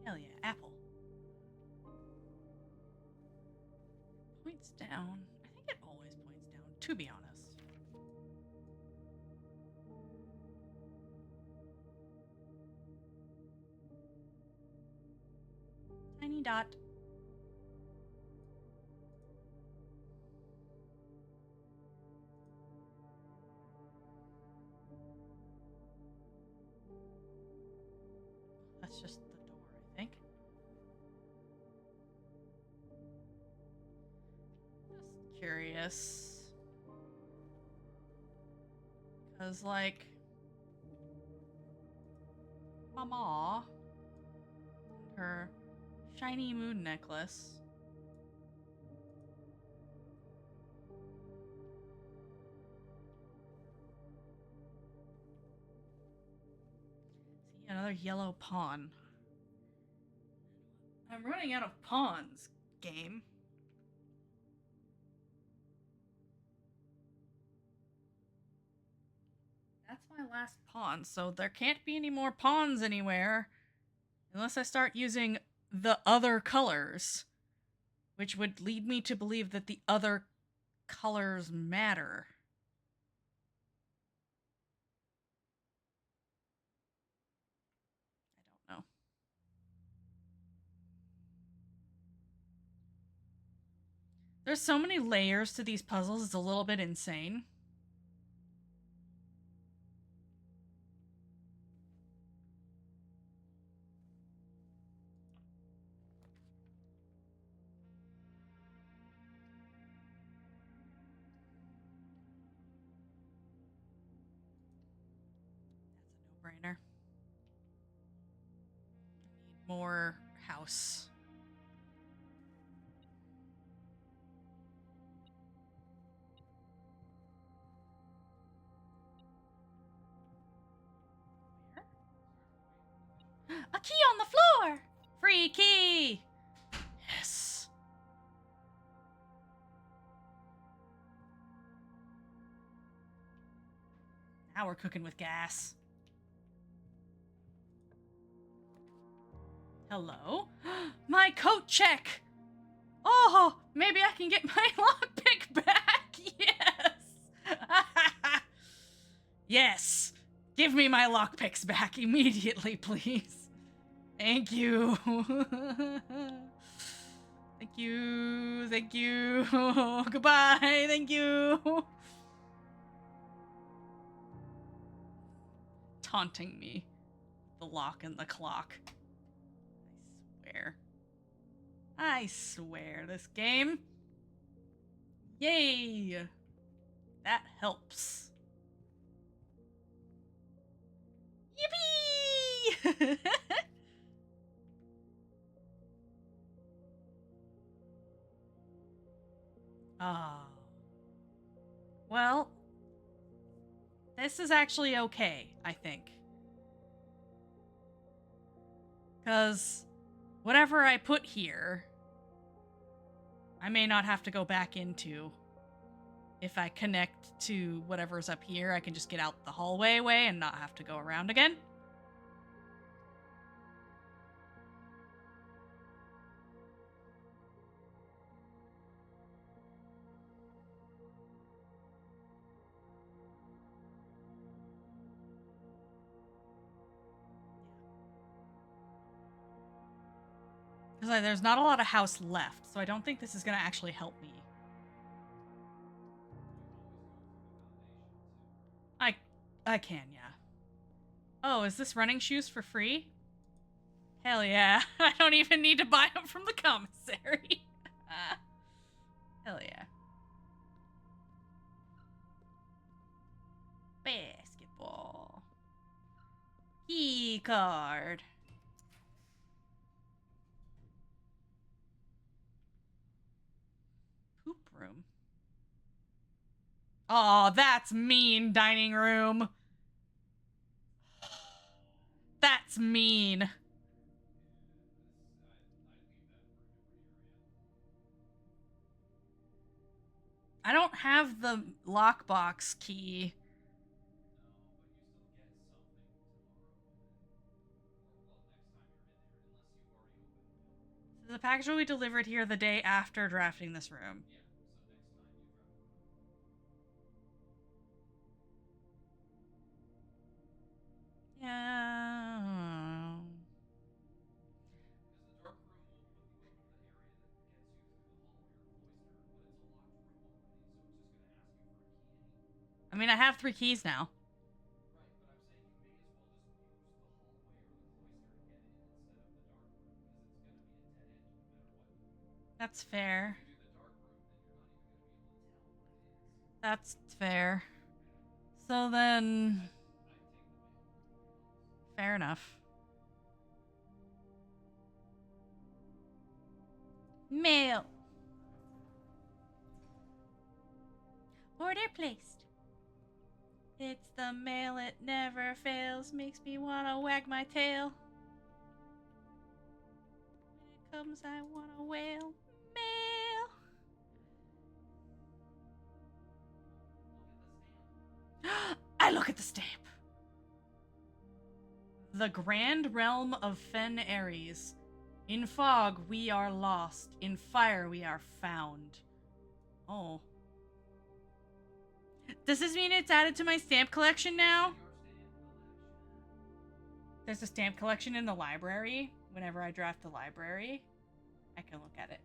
Hell yeah, apple. Points down. I think it always points down, to be honest. Tiny dot. That's just the door, I think. Just curious. Because, like... Mama... her shiny moon necklace. See, another yellow pawn. I'm running out of pawns, game. That's my last pawn, so there can't be any more pawns anywhere unless I start using the other colors, which would lead me to believe that the other colors matter. I don't know. There's so many layers to these puzzles, it's a little bit insane. That's a no-brainer. I need more house. A key on the floor! Free key! Yes. Now we're cooking with gas. Hello? My coat check! Oh, maybe I can get my lockpick back! Yes! Yes! Give me my lockpicks back immediately, please. Thank you. Thank you. Thank you. Goodbye. Thank you. Taunting me. The lock and the clock. I swear. I swear, this game. Yay! That helps. Yippee! Oh. Well, this is actually okay, I think. Because whatever I put here, I may not have to go back into. If I connect to whatever's up here, I can just get out the hallway way and not have to go around again. Because there's not a lot of house left, so I don't think this is going to actually help me. I can, yeah. Oh, is this running shoes for free? Hell yeah. I don't even need to buy them from the commissary. Hell yeah. Basketball. Key card. Poop room. Oh, that's mean, dining room. That's mean. I don't have the lockbox key. The package will be delivered here the day after drafting this room. Yeah. I mean, I have 3 keys now. That's fair. That's fair. So then... Fair enough. Mail. Order placed. It's the mail, it never fails. Makes me wanna wag my tail. When it comes, I wanna wail. Mail. I look at the stamp. The grand realm of Fen Ares. In fog, we are lost. In fire, we are found. Oh. Does this mean it's added to my stamp collection now? There's a stamp collection in the library. Whenever I draft the library, I can look at it.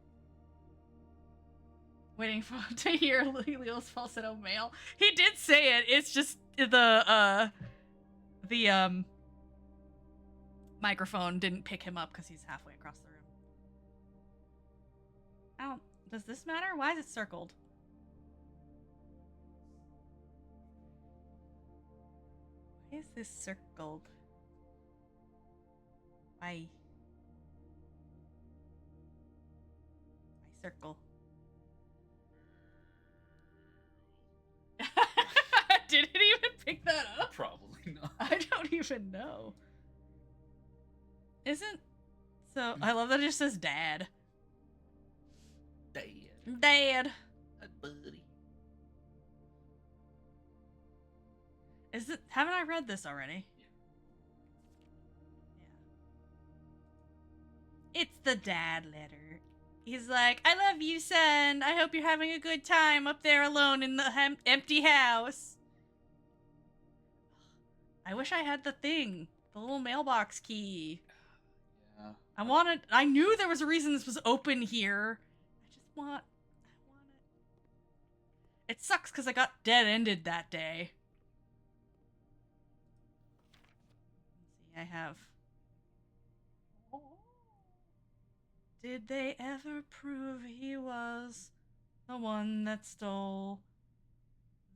Waiting for to hear Leo's falsetto mail. He did say it. It's just the microphone didn't pick him up because he's halfway across the room. I don't. Does this matter? Why is it circled? Why is this circled? Why? Why circle? Did it even pick that up? Probably not. I don't even know. Isn't... So, I love that it just says dad. Dad. Dad. Buddy. Is it? Haven't I read this already? Yeah. It's the dad letter. He's like, I love you, son. I hope you're having a good time up there alone in the empty house. I wish I had the thing. The little mailbox key. Yeah. I knew there was a reason this was open here. I want it. It sucks because I got dead-ended that day. Let's see, I have... Did they ever prove he was the one that stole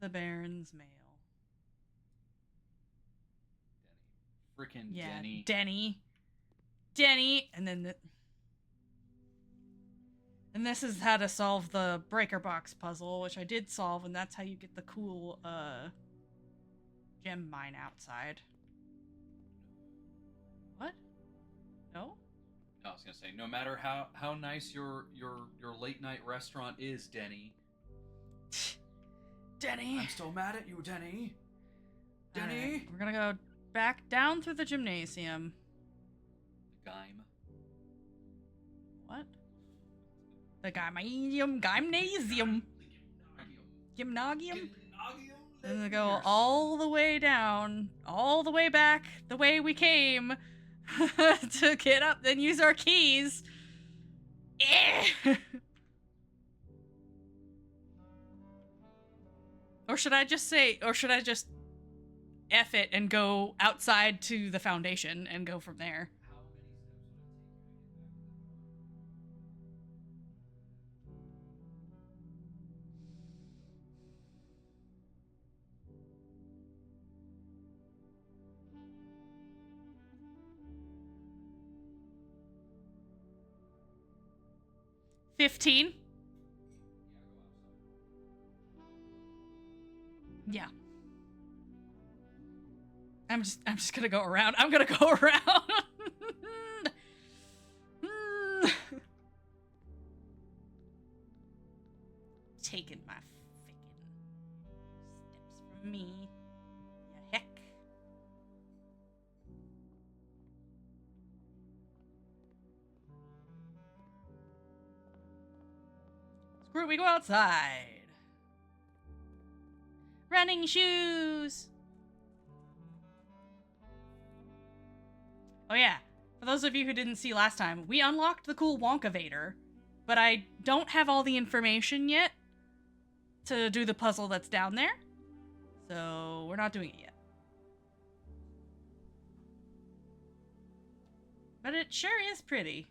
the Baron's mail? Frickin' Yeah, Denny. Denny, and then and this is how to solve the breaker box puzzle, which I did solve, and that's how you get the cool gem mine outside. What? No? No, I was gonna say, no matter how nice your late night restaurant is, Denny. Denny. I'm still mad at you, Denny. Denny. Right, we're gonna go back down through the gymnasium. The Gym. What? The gymnasium. Gymnagium? And we go all the way down, all the way back, the way we came, to get up and use our keys. Or should I just F it and go outside to the foundation and go from there? How many steps would it take you to get back 15? Yeah. I'm just gonna go around. I'm gonna go around. Taking my freaking steps from me. Yeah, heck. Screw it, we go outside. Running shoes. Oh yeah, for those of you who didn't see last time, we unlocked the cool Wonkavator, but I don't have all the information yet to do the puzzle that's down there, so we're not doing it yet. But it sure is pretty.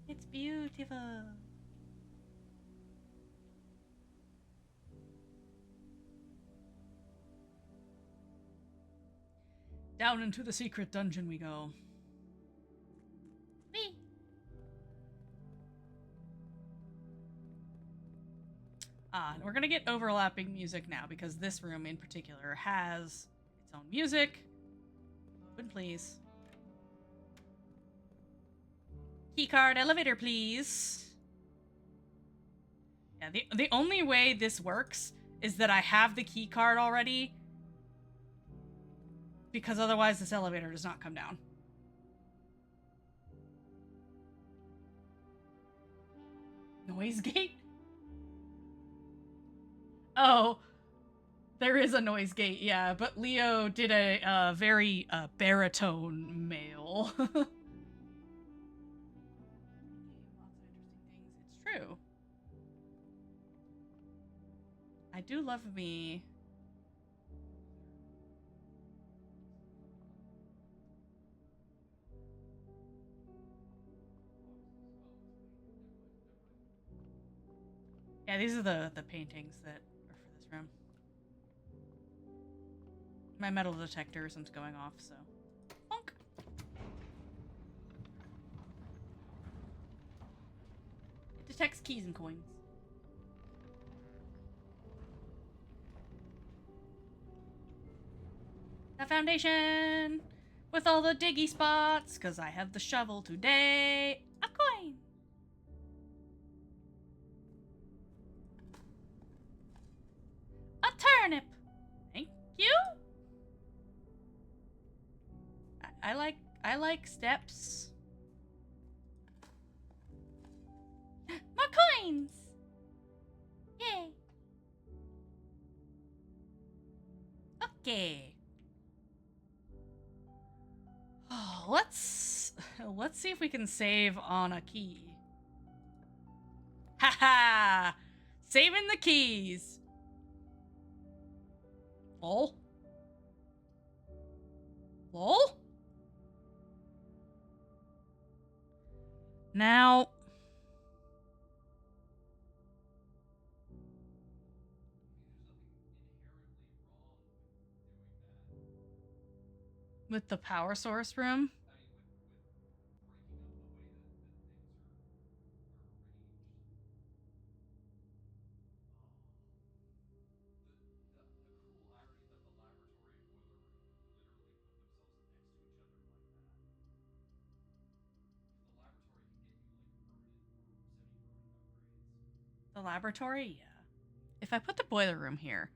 It's beautiful. Down into the secret dungeon we go. Whee! And we're gonna get overlapping music now because this room in particular has its own music. Open, please. Keycard elevator, please. Yeah, the only way this works is that I have the keycard already, because otherwise this elevator does not come down. Noise gate? Oh, there is a noise gate, yeah, but Leo did a very baritone male. Lots of interesting things. It's true. I do love me. Yeah, these are the paintings that are for this room. My metal detector isn't going off, so. Bonk. It detects keys and coins. The foundation! With all the diggy spots, because I have the shovel today. A coin! turnip. Thank you. I like steps. More coins. Yay. Okay. Oh, let's see if we can save on a key. Haha! Saving the keys. Lol. Lol. Now, with the power source room. The laboratory? Yeah. If I put the boiler room here.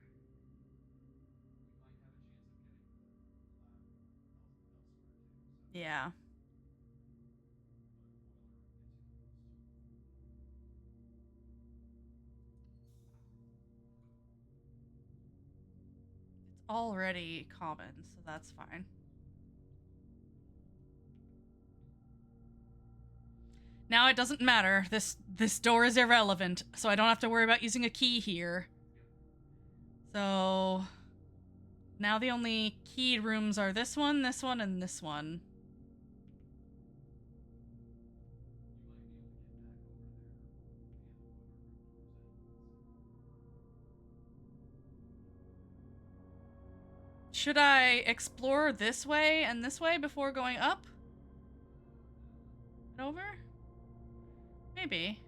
Yeah. It's already common, so that's fine. Now it doesn't matter. This door is irrelevant, so I don't have to worry about using a key here. So now the only keyed rooms are this one, and this one. Should I explore this way and this way before going up? And over? Maybe.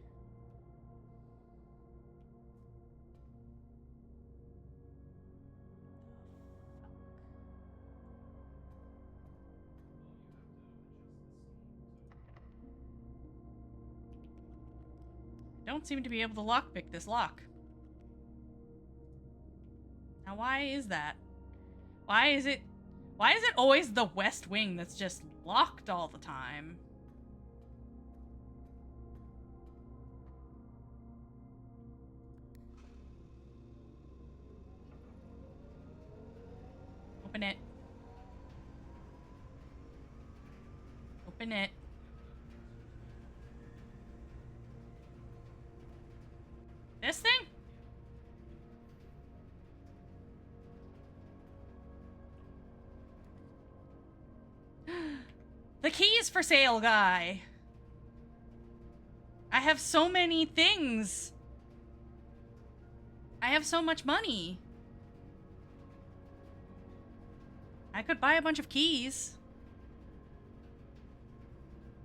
Don't seem to be able to lockpick this lock. Now why is that? Why is it always the west wing that's just locked all the time? Open it. Open it. This thing? The keys for sale guy. I have so many things. I have so much money. I could buy a bunch of keys.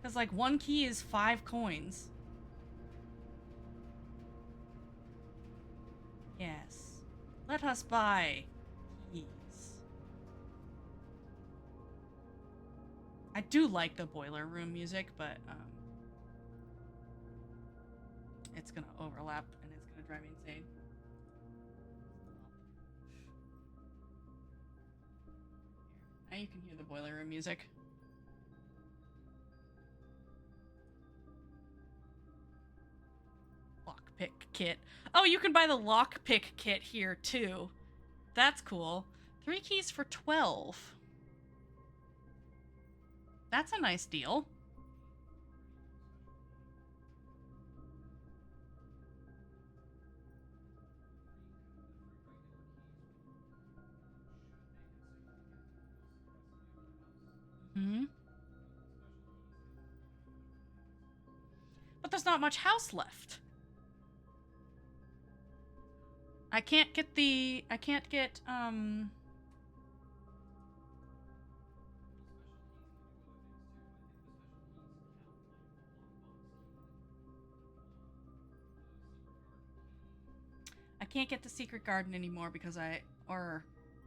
Because, like, one key is 5 coins. Yes. Let us buy keys. I do like the boiler room music, but, it's gonna overlap and it's gonna drive me insane. Now you can hear the boiler room music. Lockpick kit. Oh, you can buy the lockpick kit here too. That's cool. 3 keys for 12. That's a nice deal. Hmm. But there's not much house left. I can't get I can't get the secret garden anymore because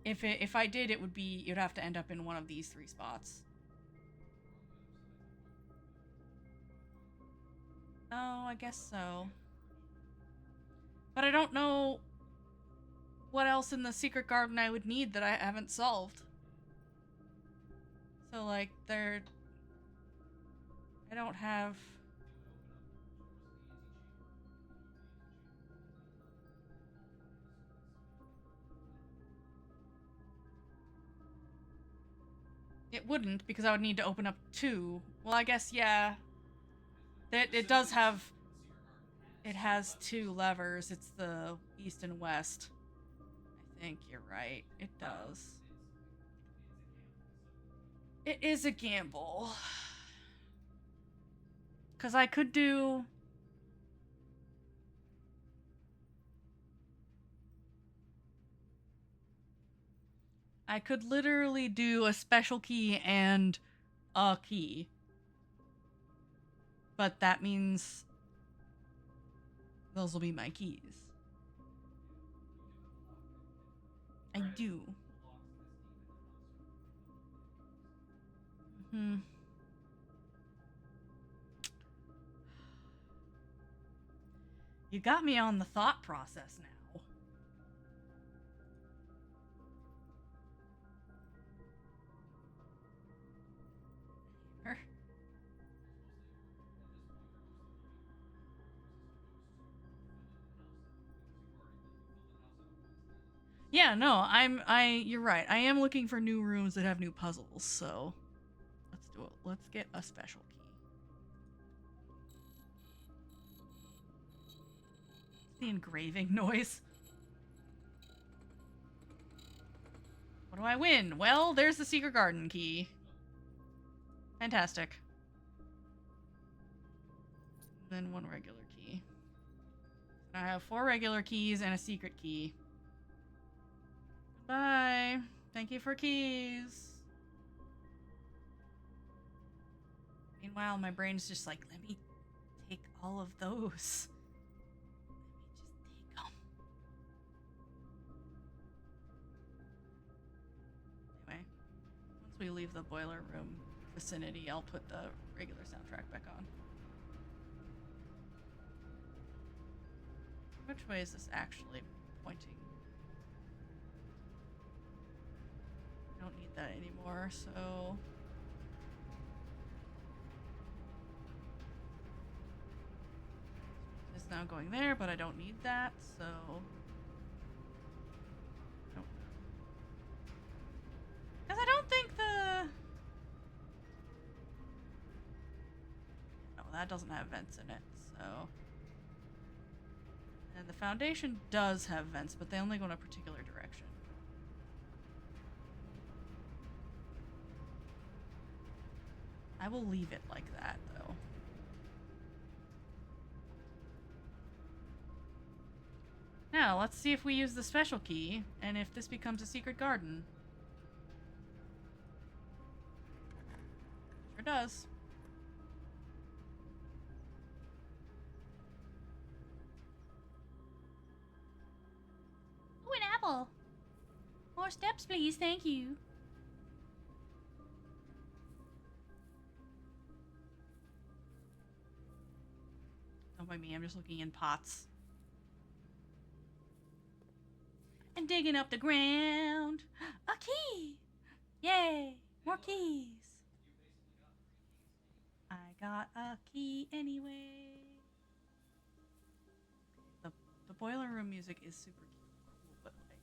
if I did, you'd have to end up in one of these 3 spots. Oh, I guess so. But I don't know. what else in the secret garden I would need that I haven't solved. So, like, I don't have... It wouldn't, because I would need to open up 2. Well, I guess, yeah. It does have... It has 2 levers. It's the east and west. I think you're right. It does. It is a gamble. Because I could do... I could literally do a special key and a key. But that means those will be my keys. I do. Hmm. You got me on the thought process now. Yeah, no, you're right. I am looking for new rooms that have new puzzles, so let's do it. Let's get a special key. The engraving noise. What do I win? Well, there's the secret garden key. Fantastic. And then 1 regular key. I have 4 regular keys and a secret key. Bye. Thank you for keys. Meanwhile, my brain's just like, let me take all of those. Let me just take them. Anyway, once we leave the boiler room vicinity, I'll put the regular soundtrack back on. Which way is this actually pointing? I don't need that anymore, so... It's now going there, but I don't need that, so... Nope. Because I don't think the... No, that doesn't have vents in it, so... And the foundation does have vents, but they only go in a particular direction. I will leave it like that, though. Now, let's see if we use the special key, and if this becomes a secret garden. Sure does. Ooh, an apple! More steps, please, thank you. Don't mind me, I'm just looking in pots. And digging up the ground. A key! Yay! More keys! I got a key anyway. The boiler room music is super cool, but like,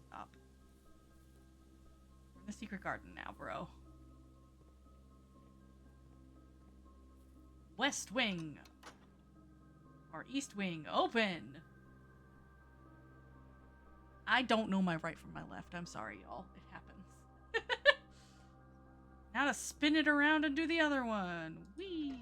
stop. We're in the secret garden now, bro. West wing. Or east wing, open! I don't know my right from my left. I'm sorry, y'all. It happens. Now to spin it around and do the other one. Whee!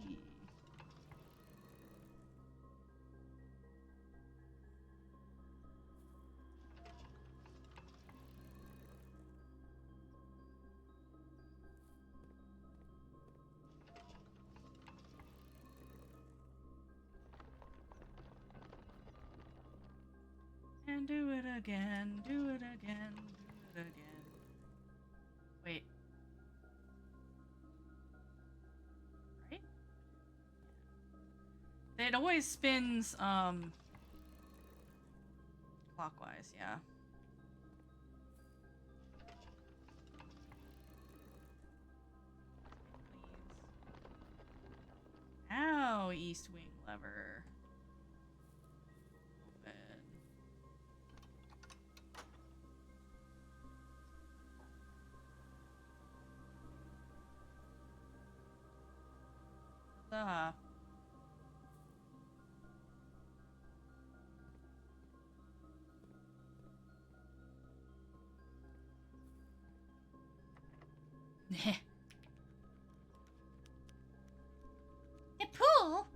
And do it again, do it again, do it again. Wait. Right? It always spins, clockwise, yeah. east wing lever. Open. The the pool.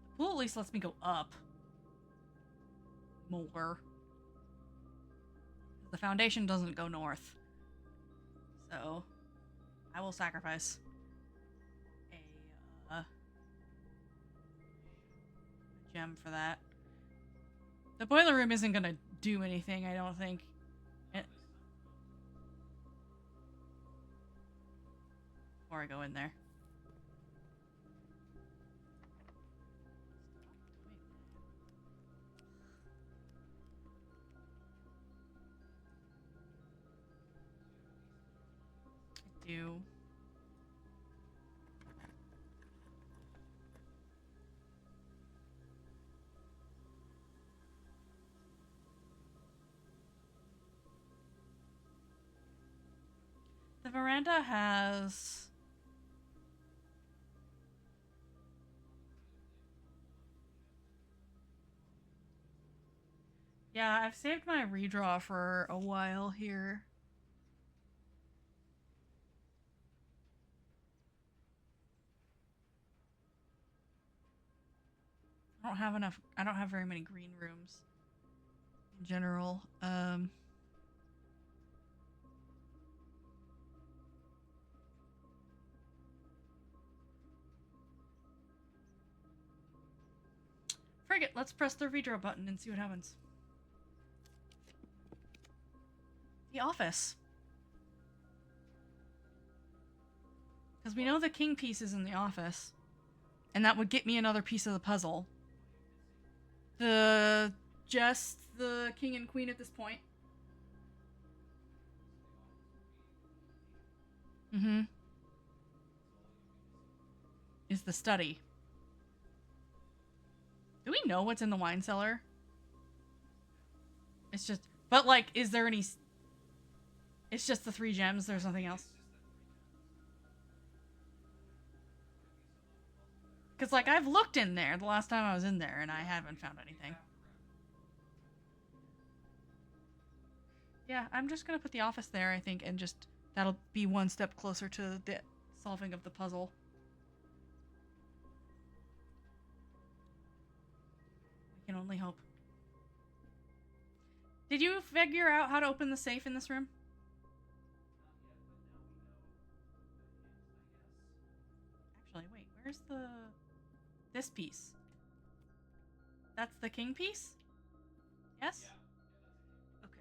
The pool at least lets me go up more. The foundation doesn't go north, so I will sacrifice a gem for that. The boiler room isn't gonna do anything, I don't think. Before I go in there. I do. The veranda has... Yeah, I've saved my redraw for a while here. I don't have very many green rooms in general. Frig it, let's press the redraw button and see what happens. The office. Because we know the king piece is in the office. And that would get me another piece of the puzzle. Just the king and queen at this point. Mm-hmm. Is the study. Do we know what's in the wine cellar? It's just... But, like, is there any... It's just the 3 gems, there's nothing else? Because, like, I've looked in there the last time I was in there, and I haven't found anything. Yeah, I'm just gonna put the office there, I think, and just... That'll be one step closer to the solving of the puzzle. We can only hope. Did you figure out how to open the safe in this room? Actually, wait, where's the... This piece? That's the king piece? Yes? Yeah. Okay.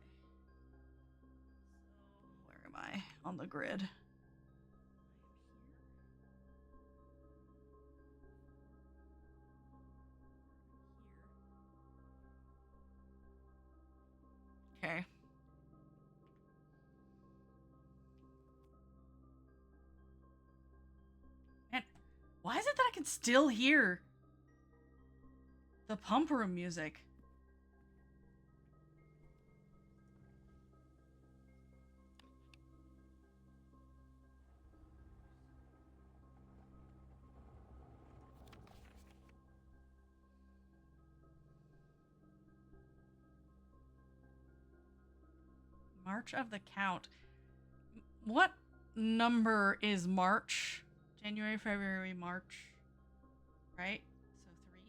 So, where am I on the grid? Okay. Man, why is it that I can still hear the pump room music? March of the Count. What number is March? January, February, March. Right? So 3.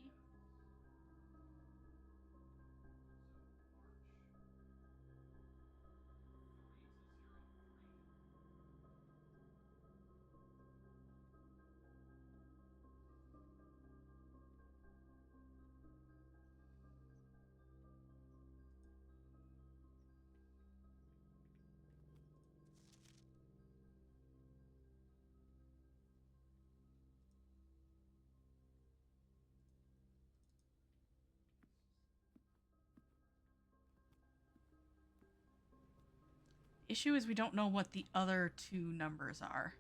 Issue is we don't know what the other two numbers are.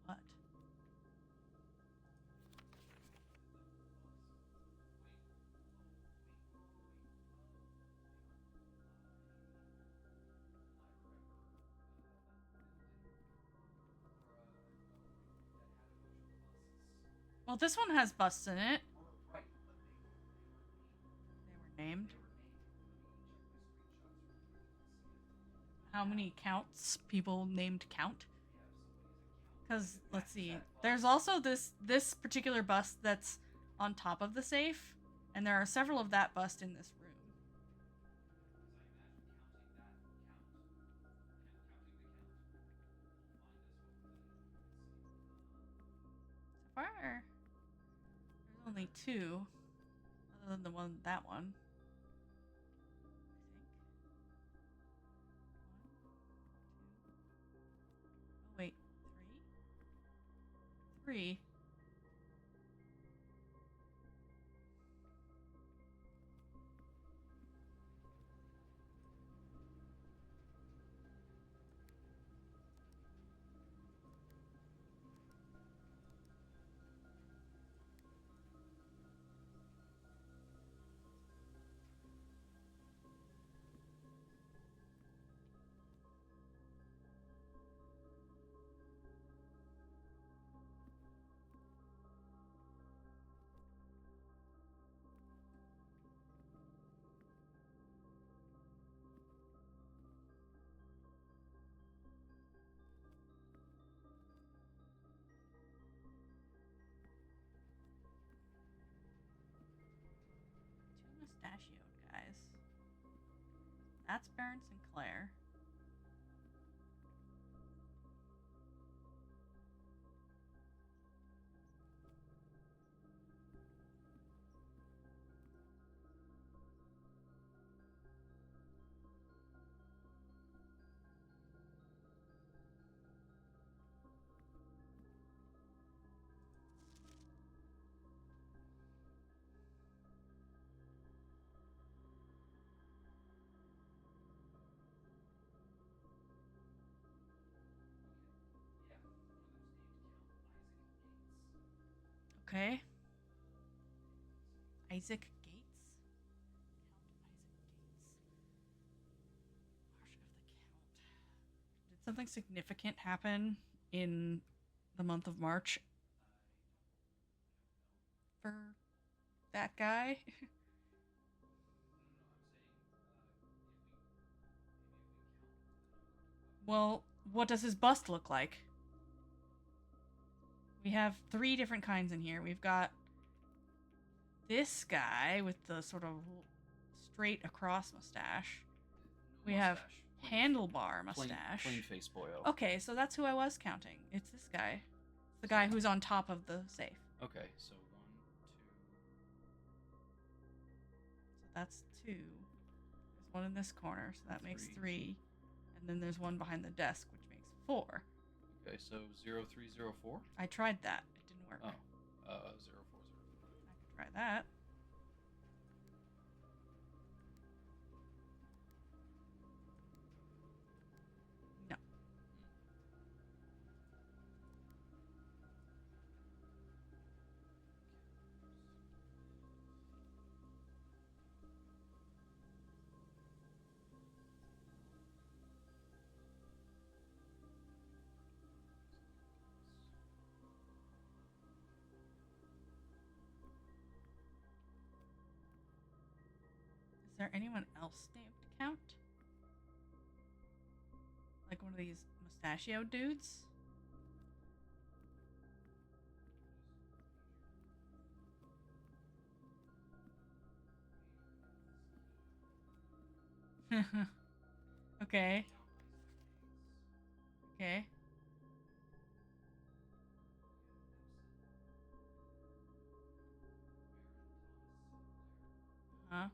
Count what? Well, this one has busts in it. Right, but They were named. they were named. Let me check my screenshots real quick and see if How many counts people named Count? yeah, if somebody is a count. Because If it let's matches see, that bus, there's also this particular bust that's on top of the safe, and there are several of that bust in this room. because I imagine counting the count will find us what we need. So far, there's only two, other than that one. I think. 1, 2. Oh wait, three. Two mustachioed guys. That's Baron Sinclair. Yeah, one of them's named Count Isaac Gates. Okay. Isaac Gates. Count Isaac Gates. March of the Count. Did something significant happen in the month of March for that guy? Well, what does his bust look like? We have 3 different kinds in here. We've got this guy with the sort of straight across mustache. We have handlebar mustache. Plain face boyo. Okay, so that's who I was counting. It's this guy. The guy who's on top of the safe. Okay, so 1, 2. So that's 2. There's one in this corner, so that makes 3. And then there's one behind the desk, which makes 4. Okay, so 0304. I tried that. It didn't work. Oh, 0404. I could try that. No. Is there anyone else named Count? Like one of these mustachio dudes? Okay. Okay. Huh?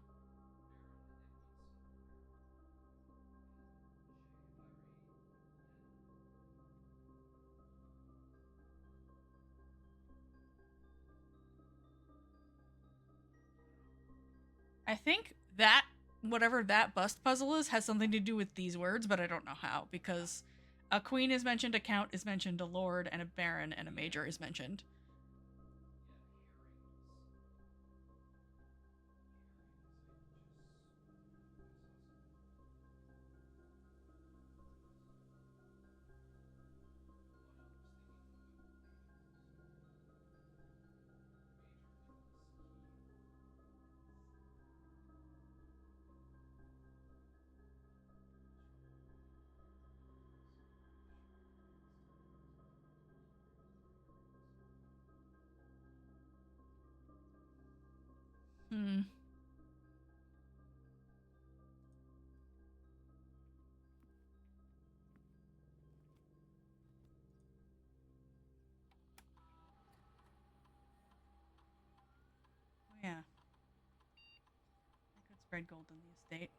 I think that whatever that bust puzzle is has something to do with these words, but I don't know how because a queen is mentioned, a count is mentioned, a lord and a baron and a Yeah, major is mentioned. Hmm. Oh, yeah. I could spread gold in the estate.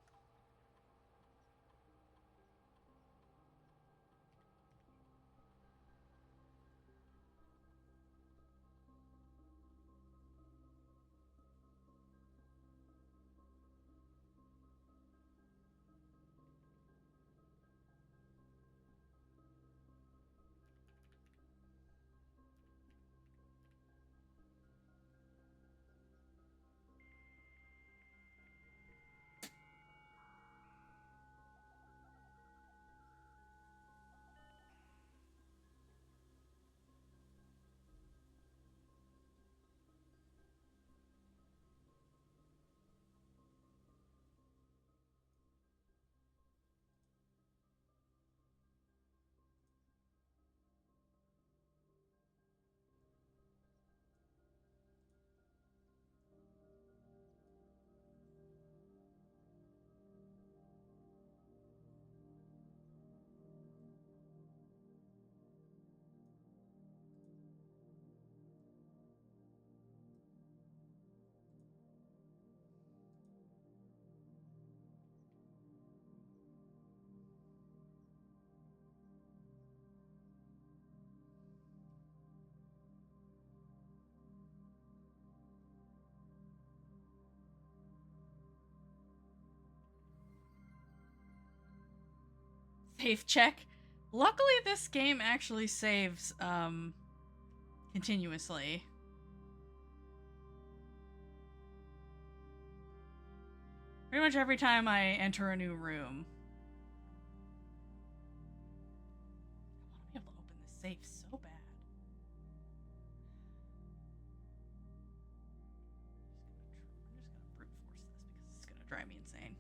Save check. Luckily, this game actually saves continuously. Pretty much every time I enter a new room. I want to be able to open this safe so bad. I'm just gonna brute force this because it's gonna drive me insane.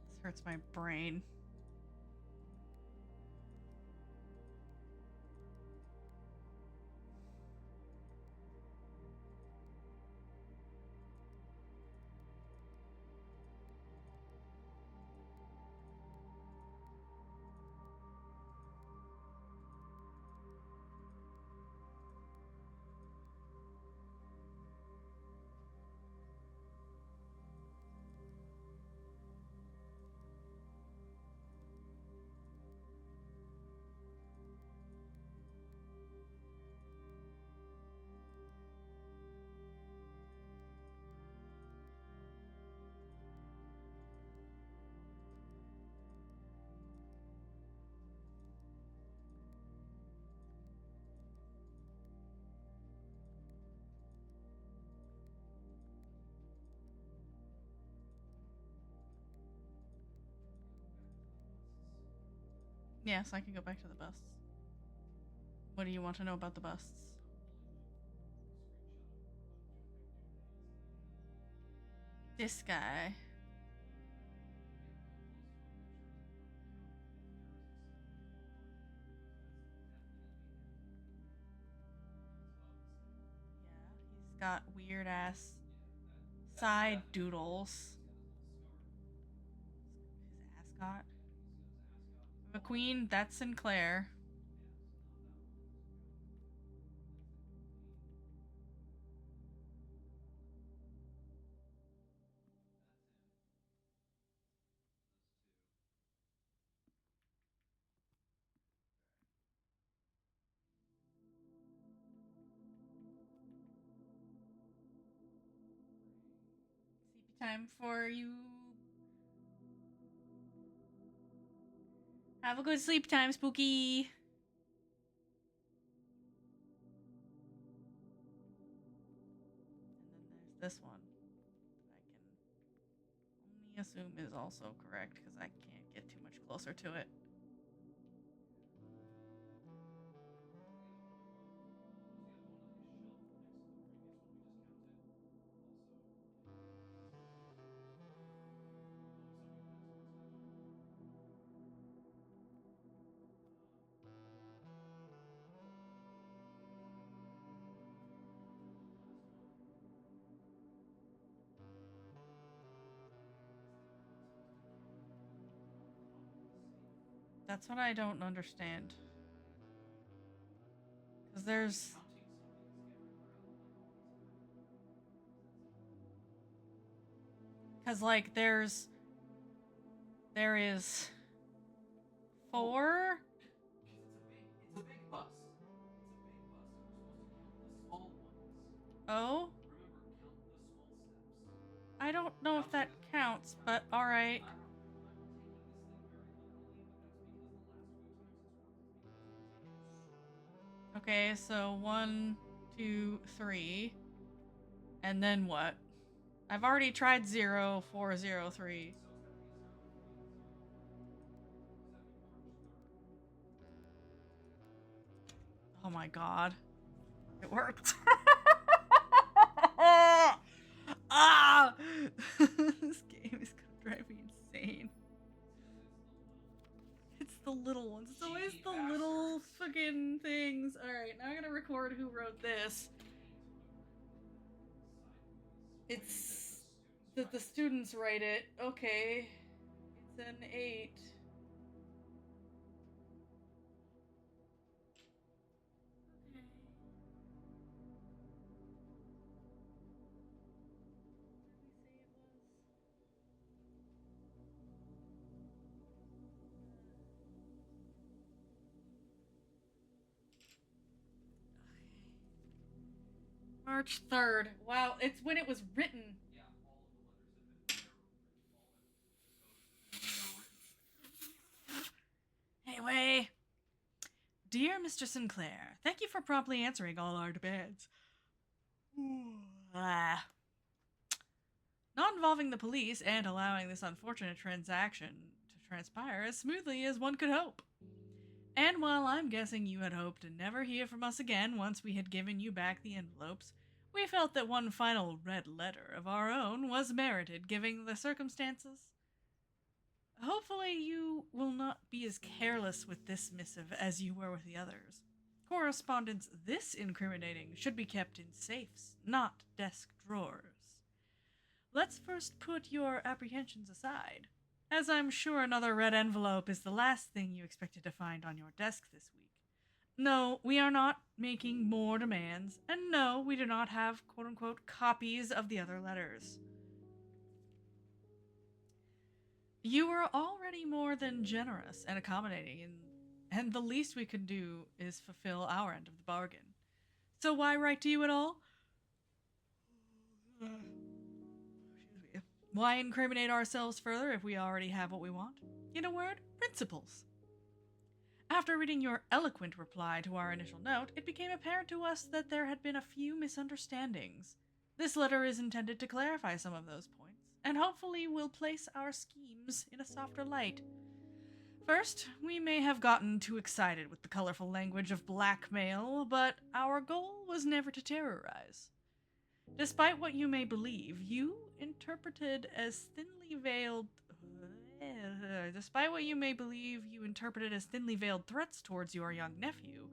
This hurts my brain. Yes, I can go back to the busts. What do you want to know about the busts? This guy. Yeah, he's got weird ass side doodles. His ascot. McQueen, that's Sinclair. Sleepy time for you. Have a good sleep time, Spooky. And then there's this one that I can only assume is also correct because I can't get too much closer to it. That's what I don't understand. Because there's. Because, like, there's. There is. Four? Because it's a big bus. It's a big bus, and we're supposed to count the small ones. Oh? Remember, count the small steps. I don't know if that counts, but alright. I'm taking this thing very literally, but that's because the last few times it's worked because we're taking it so literally. Okay, so 1, 2, 3. And then what? I've already tried 0, 4, 0, 3. So it's got to be 0, 3, and 0, 4, because that'd be March 3rd. Oh my god. It worked. Ah! This game is gonna drive me insane. It's the little ones. It's always the little fucking things. Alright, now I'm gonna record who wrote this. It's that the students write it. Okay. It's an 8. Okay. What did we say it was? March 3rd. Wow, it's when it was written. Yeah, all of the letters have been all the codes have been written. Anyway, dear Mr. Sinclair, thank you for promptly answering all our demands. Not involving the police and allowing this unfortunate transaction to transpire as smoothly as one could hope. And while I'm guessing you had hoped to never hear from us again once we had given you back the envelopes, we felt that one final red letter of our own was merited given the circumstances. Hopefully you will not be as careless with this missive as you were with the others. Correspondence this incriminating should be kept in safes, not desk drawers. Let's first put your apprehensions aside, as I'm sure another red envelope is the last thing you expected to find on your desk this week. No, we are not making more demands, and no, we do not have quote-unquote copies of the other letters. You were already more than generous and accommodating, and the least we could do is fulfill our end of the bargain. So why write to you at all? Why incriminate ourselves further if we already have what we want? In a word, principles. After reading your eloquent reply to our initial note, it became apparent to us that there had been a few misunderstandings. This letter is intended to clarify some of those points, and hopefully will place our schemes in a softer light. First, we may have gotten too excited with the colorful language of blackmail, but our goal was never to terrorize. Despite what you may believe, you interpreted as thinly veiled. Despite what you may believe, you interpreted as thinly veiled threats towards your young nephew.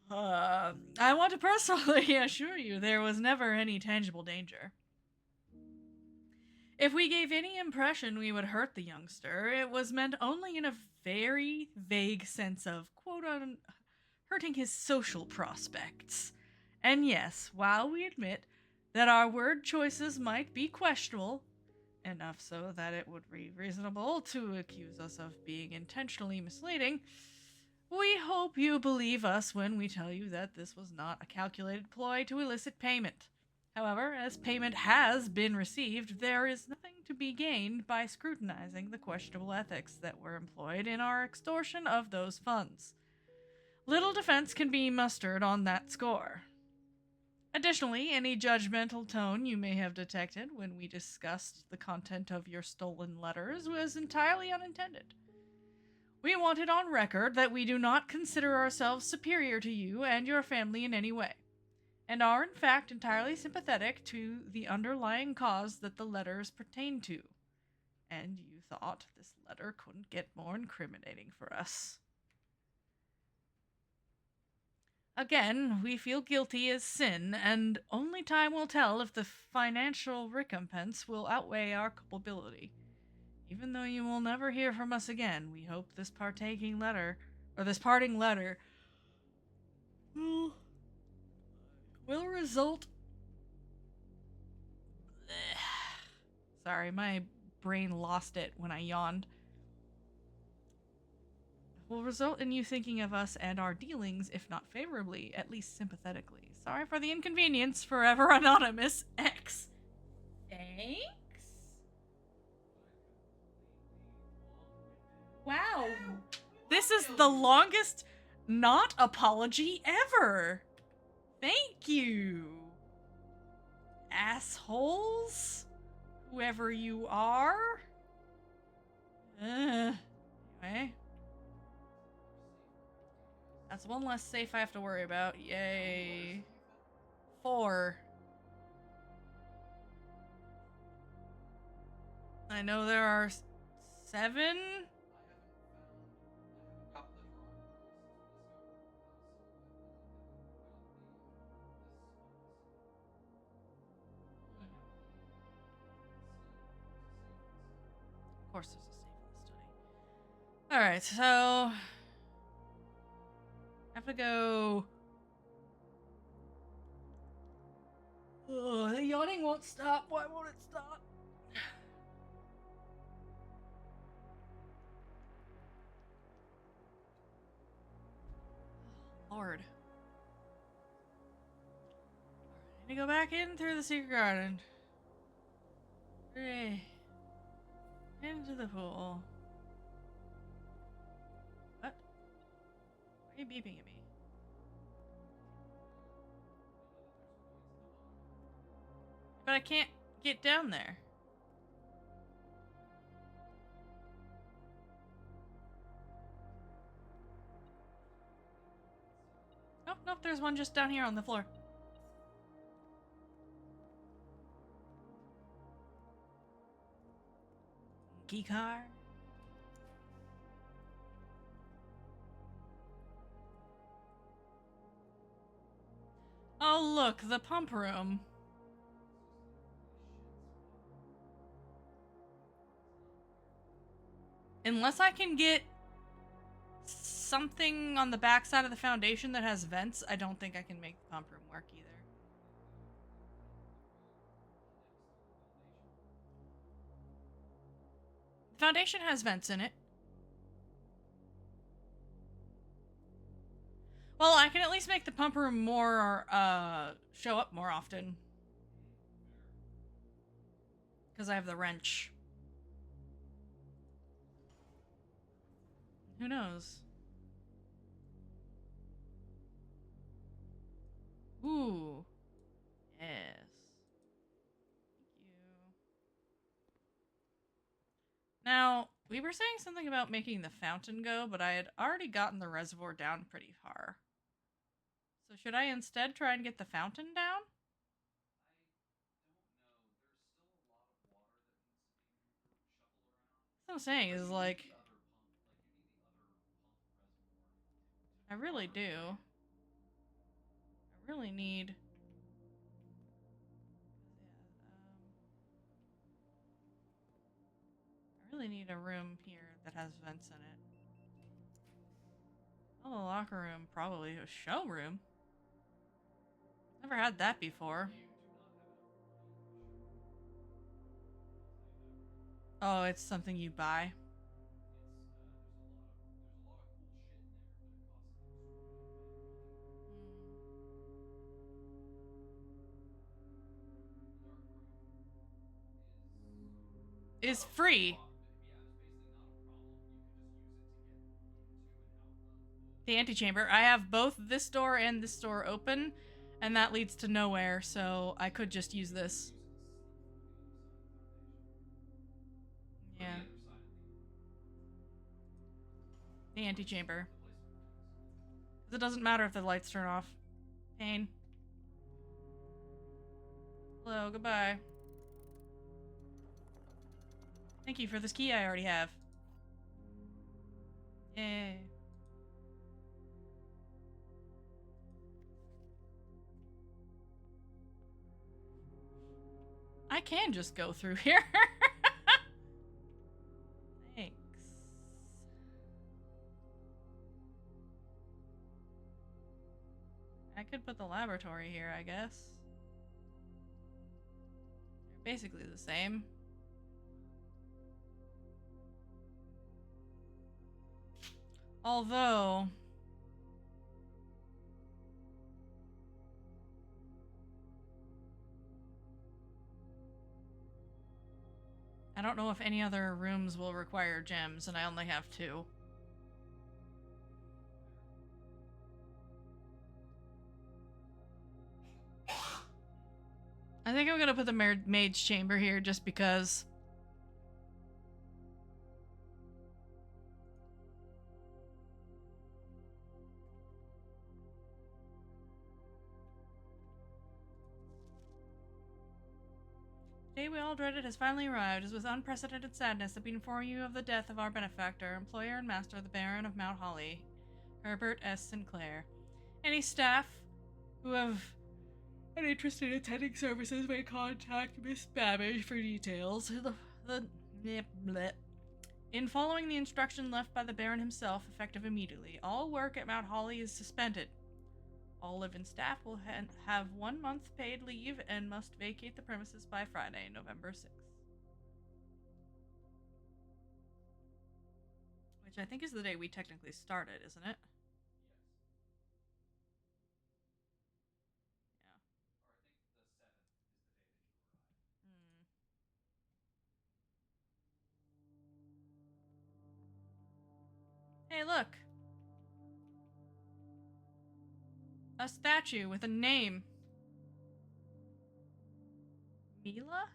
I want to personally assure you there was never any tangible danger. If we gave any impression we would hurt the youngster, it was meant only in a very vague sense of, quote unquote, hurting his social prospects. And yes, while we admit that our word choices might be questionable, enough so that it would be reasonable to accuse us of being intentionally misleading, we hope you believe us when we tell you that this was not a calculated ploy to elicit payment. However, as payment has been received, there is nothing to be gained by scrutinizing the questionable ethics that were employed in our extortion of those funds. Little defense can be mustered on that score. Additionally, any judgmental tone you may have detected when we discussed the content of your stolen letters was entirely unintended. We want it on record that we do not consider ourselves superior to you and your family in any way, and are in fact entirely sympathetic to the underlying cause that the letters pertain to. And you thought this letter couldn't get more incriminating for us. Again, we feel guilty as sin, and only time will tell if the financial recompense will outweigh our culpability. Even though you will never hear from us again, we hope this parting letter will, will result. Sorry, my brain lost it when I yawned. Will result in you thinking of us and our dealings, if not favorably, at least sympathetically. Sorry for the inconvenience, Forever Anonymous X. Thanks. Wow. This is the longest not apology ever. Thank you. Assholes? Whoever you are? Anyway. That's one less safe I have to worry about. Yay. 4. I know there are 7. Of course there's a save in the study. Alright, so I have to go. The yawning won't stop. Why won't it stop? Lord. I need to go back in through the secret garden. Hooray. Into the pool. What? Why are you beeping at me? But I can't get down there. Nope, nope, there's one just down here on the floor. Key card. Oh, look, the pump room. Unless I can get something on the backside of the foundation that has vents, I don't think I can make the pump room work either. The foundation has vents in it. Well, I can at least make the pump room more, show up more often. Because I have the wrench. Who knows? Ooh. Yes. Thank you. Now, we were saying something about making the fountain go, but I had already gotten the reservoir down pretty far. So should I instead try and get the fountain down? That's what I'm saying is like, I really do. I really need. I really need a room here that has vents in it. Oh, the locker room, probably a showroom. Never had that before. Oh, it's something you buy. Is free. The antechamber. I have both this door and this door open, and that leads to nowhere, so I could just use this. Yeah. The antechamber. Because it doesn't matter if the lights turn off. Pain. Hello, goodbye. Thank you for this key I already have. Yay. I can just go through here. Thanks. I could put the laboratory here, I guess. They're basically the same. Although, I don't know if any other rooms will require gems, and I only have 2. I think I'm gonna put the maid's chamber here just because. The day we all dreaded has finally arrived. It is with unprecedented sadness that we inform you of the death of our benefactor, employer, and master, the Baron of Mount Holly, Herbert S. Sinclair. Any staff who have an interest in attending services may contact Miss Babbage for details. In following the instruction left by the Baron himself, effective immediately, all work at Mount Holly is suspended. All live-in staff will have 1 month paid leave and must vacate the premises by Friday, November 6th. Which I think is the day we technically started, isn't it? Yeah. Hey, look! A statue with a name. Mila?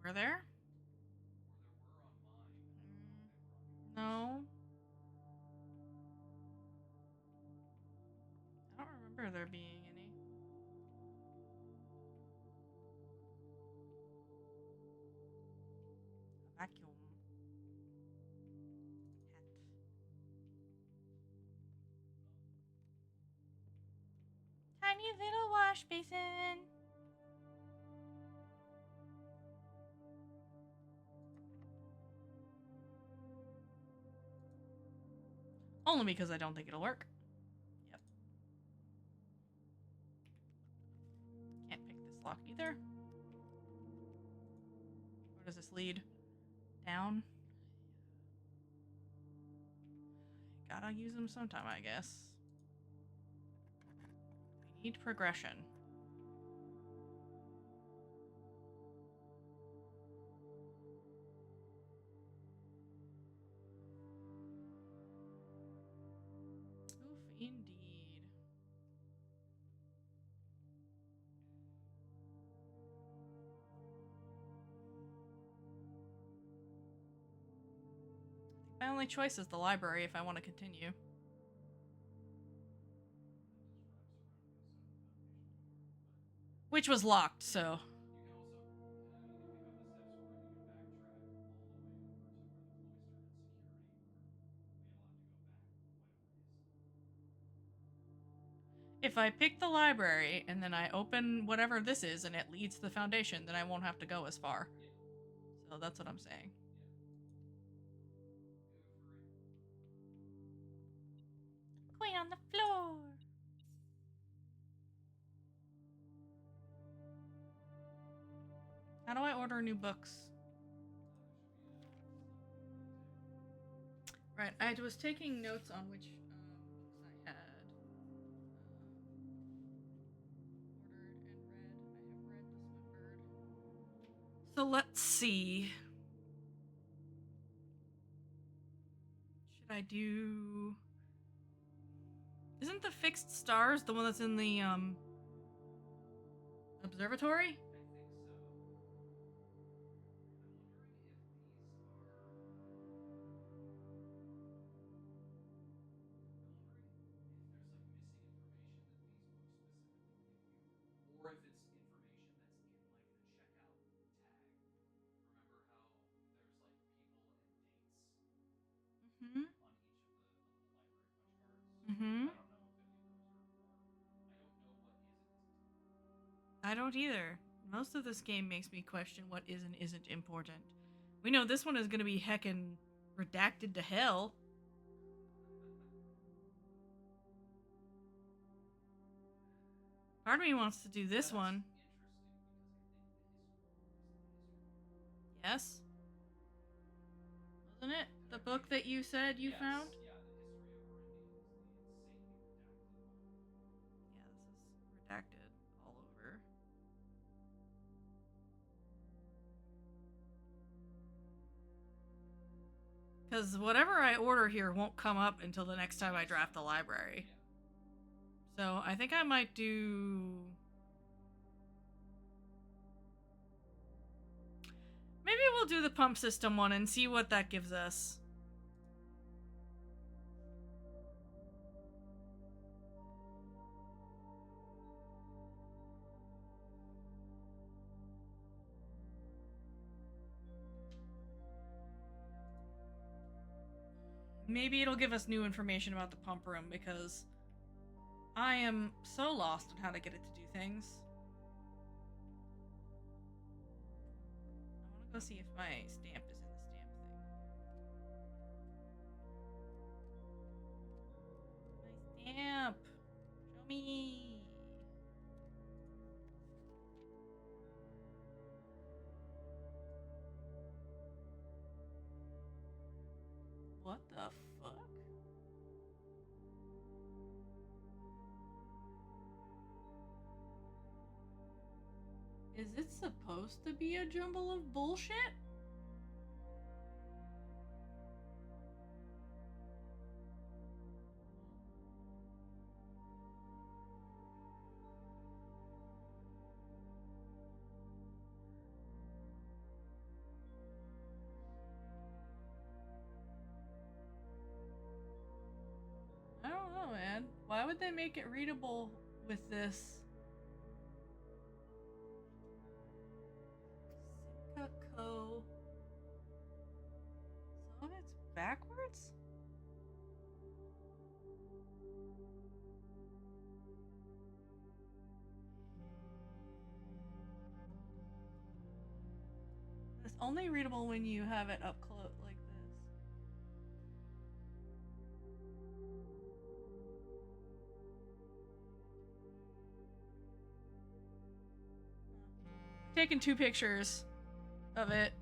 Were there? No. I don't remember there being any. A vacuum. Hat. Tiny little wash basin. Only because I don't think it'll work. Yep. Can't pick this lock either. Where does this lead? Down? Gotta use them sometime, I guess. We need progression. Oof, indeed. only choice is the library if I want to continue. Which was locked, so. You can also, I mean, if you have the steps for it, you can backtrack all the way over to where the cloister and security are. You'll have to go back quite a ways. If I pick the library and then I open whatever this is and it leads to the foundation, then I won't have to go as far. Yeah. So that's what I'm saying. Yeah. Go for it. Queen on the floor. How do I order new books? There should be a Right, I was taking notes on which books I had ordered and read. I have read The Swinbird. So let's see. Should I do? Isn't the Fixed Stars the one that's in the observatory? I think so. I'm wondering if these are. I'm wondering if there's like missing information that these books specifically give you, or if it's information that's in like the checkout tag. Remember how there's like people and dates Mm-hmm. on each of the library punch cards? Mm-hmm. I don't know if any of those are important. I don't know what is and isn't important. I don't either. Most of this game makes me question what is and isn't important. We know this one is going to be heckin' redacted to hell. Part of me wants to do this That's one. interesting because I think the history. Yes? Wasn't it? Did The I book read? that you said you Yes, found? yeah. The history of Burundi is the insanely redacted book. Yeah, this is redacted all over. Because whatever I order here won't come up until the next time I draft the library. Yeah. So I think I might do. Maybe we'll do the pump system one and see what that gives us. Maybe it'll give us new information about the pump room because I am so lost on how to get it to do things. I want to go see if my stamp is in the stamp thing. My stamp! Show me! What the fuck? Is it supposed to be a jumble of bullshit? I don't know, man. Why would they make it readable with this? Simca Co. Some of it's backwards? It's only readable when you have it up close like this. Taking 2 pictures of it.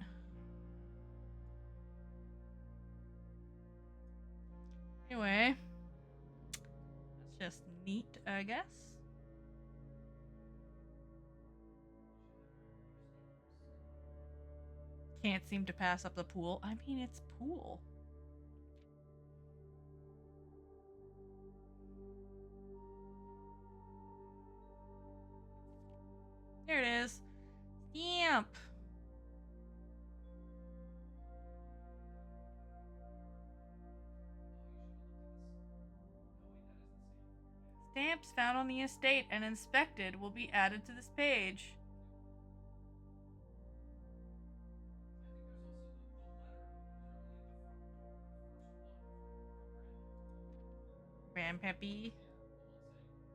Anyway, that's just neat, I guess. Can't seem to pass up the pool. I mean, it's pool. There it is. Stamp. stamps found on the estate and inspected will be added to this page. I think there's also the letter literally in the front door, the first one. Grandpappy.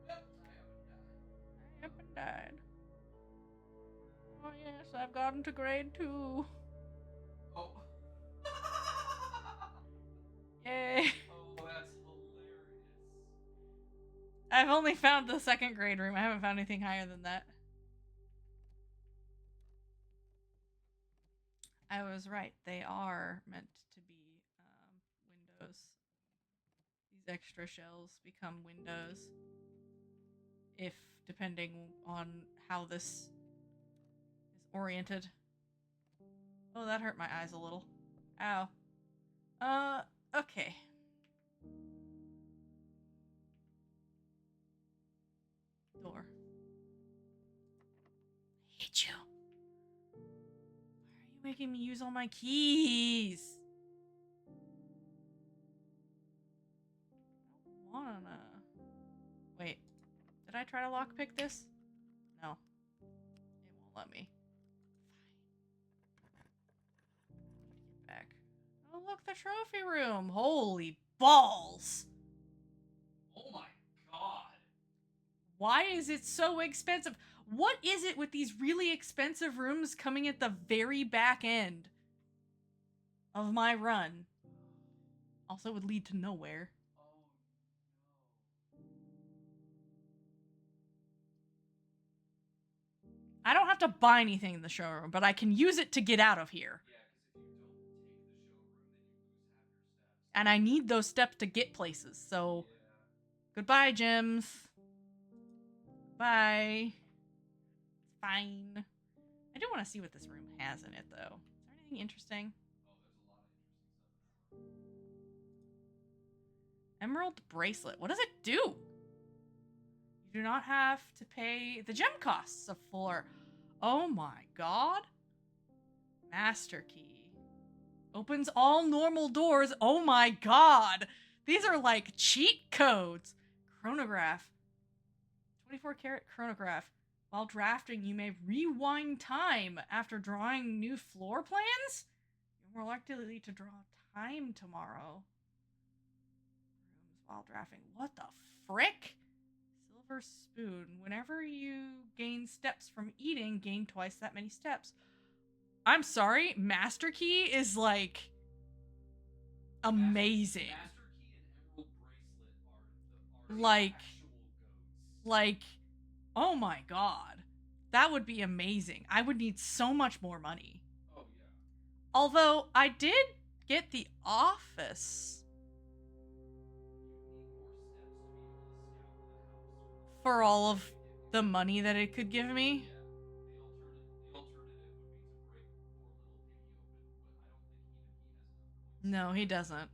Yeah, the one saying, "Yep, I haven't died." I haven't died. Oh yes, I've gotten to grade 2. Oh. Yay. Oh, that's hilarious. I've only found the 2nd grade room. I haven't found anything higher than that. I was right. They are meant to be windows. These extra shells become windows. If, depending on how this is oriented. Oh, that hurt my eyes a little. Ow. Okay. Door. I hate you. Why are you making me use all my keys? I don't wanna. Wait. Did I try to lockpick this? No. It won't let me. Fine. Get back. Oh, look, the trophy room. Holy balls. Oh my god. Why is it so expensive? What is it with these really expensive rooms coming at the very back end of my run? Also would lead to nowhere. Oh no. I don't have to buy anything in the showroom, but I can use it to get out of here. Yeah, because if you don't take the showroom, then you lose half your steps. And I need those steps to get places, so Yeah. goodbye, gyms. Bye. It's fine. I do want to see what this room has in it, though. Is there anything interesting? Oh, there's a lot of interesting stuff in this room. Emerald bracelet. What does it do? You do not have to pay the gem costs of floor. Oh my god. Master key. Opens all normal doors. Oh my god. These are like cheat codes. Chronograph. 24 karat chronograph. While drafting, you may rewind time after drawing new floor plans? You're more likely to draw time tomorrow. Rooms while drafting. What the frick? Silver spoon. Whenever you gain steps from eating, gain twice that many steps. I'm sorry, Master Key is like amazing. Master Key and Emerald Bracelet are Like, the actual goats. like, oh my god. That would be amazing. I would need so much more money. Oh yeah. Although I did get the office for all of the money that it could give me. Yeah. The alternative would be to break poor little piggy open, but I don't think even he has enough coins. No, he doesn't.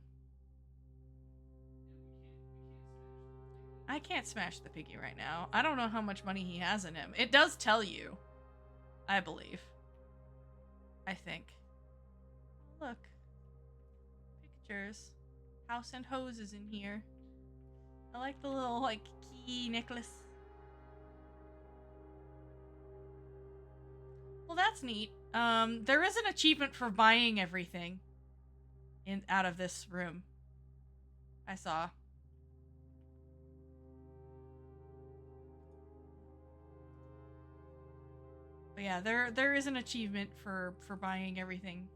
And I can't smash the piggy right now. I don't know how much money he has in him. It does tell you, I believe. I think. Look. Pictures. House and hoses in here. I like the little, like, key necklace. Well, that's neat. There is an achievement for buying everything out of this room. I saw. But yeah, there is an achievement for buying everything.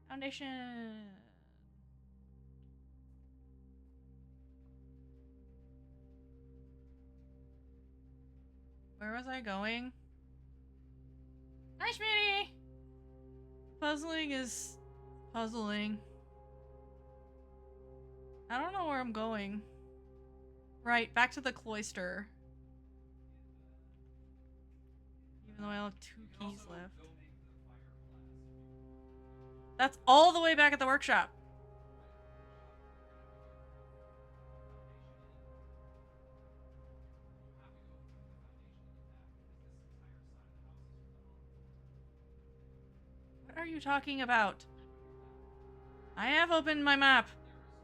Foundation. Where was I going? Hi, Schmitty! Puzzling is puzzling. I don't know where I'm going. Right, back to the cloister. Even though I only have 2 keys left. That's all the way back at the workshop. What are you talking about? I have opened my map.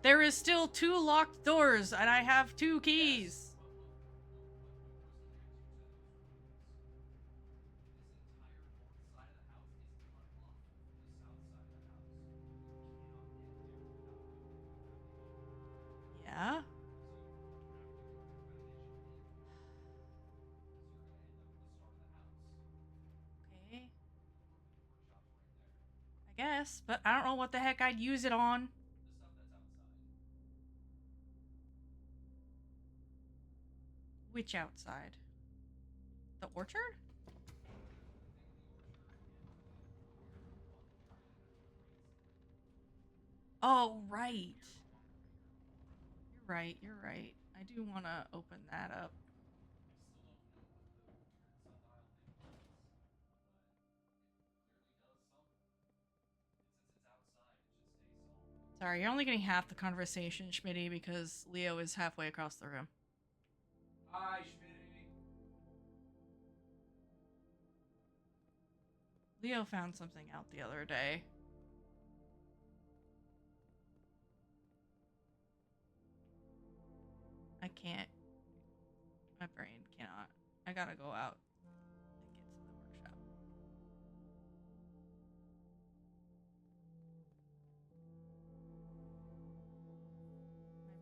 There is still 2 locked doors, and I have 2 keys. Yes, but what doors connect you to those rooms? This entire north side of the house is cut off from the south side of the house. You cannot get there without going through the foundation. Yeah. So you have to go through the foundation in, because you're going to end up at the start of the house. Okay. The workshop's right there. I guess, but I don't know what the heck I'd use it on. The stuff that's outside. Which outside? The orchard? Everything in the orchard and where the bunk area has the crates in it. Oh, right. Here's the bunk right here. You're right. You're right. I do want to open that up. I still don't know what the weird sundial thing does, but it clearly does something. And since it's outside, it should stay solid. Sorry, you're only getting half the conversation, Schmitty, because Leo is halfway across the room. Hi, Schmitty. Leo found something out the other day. I can't. My brain cannot. I gotta go out and get to the workshop.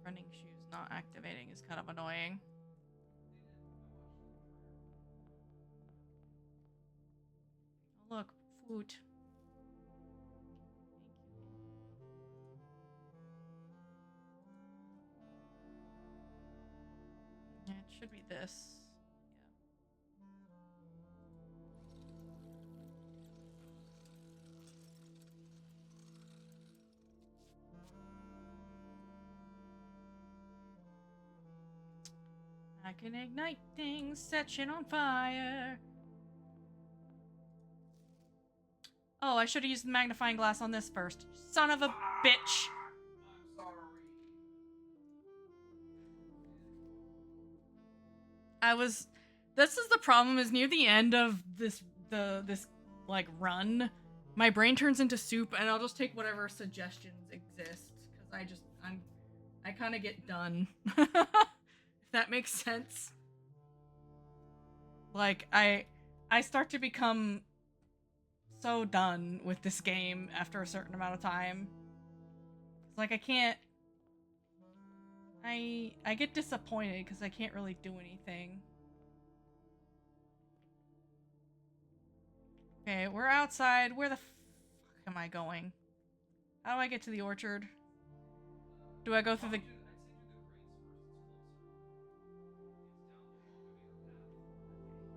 My running shoes not activating is kind of annoying. They did. I watched them Oh, look, food. Yeah, it should be this. I can ignite things, set shit on fire. Oh, I should have used the magnifying glass on this first. Son of a bitch. I'm sorry. I was. This is the problem. Is near the end of this like run, my brain turns into soup, and I'll just take whatever suggestions exist because I kind of get done. If that makes sense. Like I start to become so done with this game after a certain amount of time. It's like I can't. I get disappointed because I can't really do anything. Okay, we're outside. Where the fuck am I going? How do I get to the orchard? Do I go through the... I'd say do the crates first. It's closer. It's down along a bigger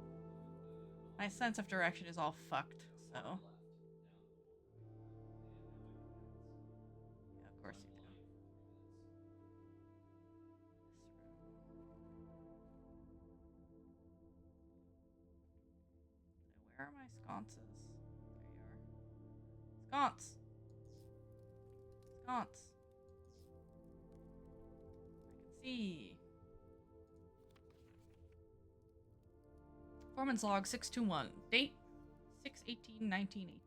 path. My sense of direction is all fucked, so... Far left, down the and now I have paths. Yeah, of course you do. Like 3 minutes. Where are my sconces? There you are. Sconce! Sconce! I can see. Foreman's log 621. Date 6/18/1918.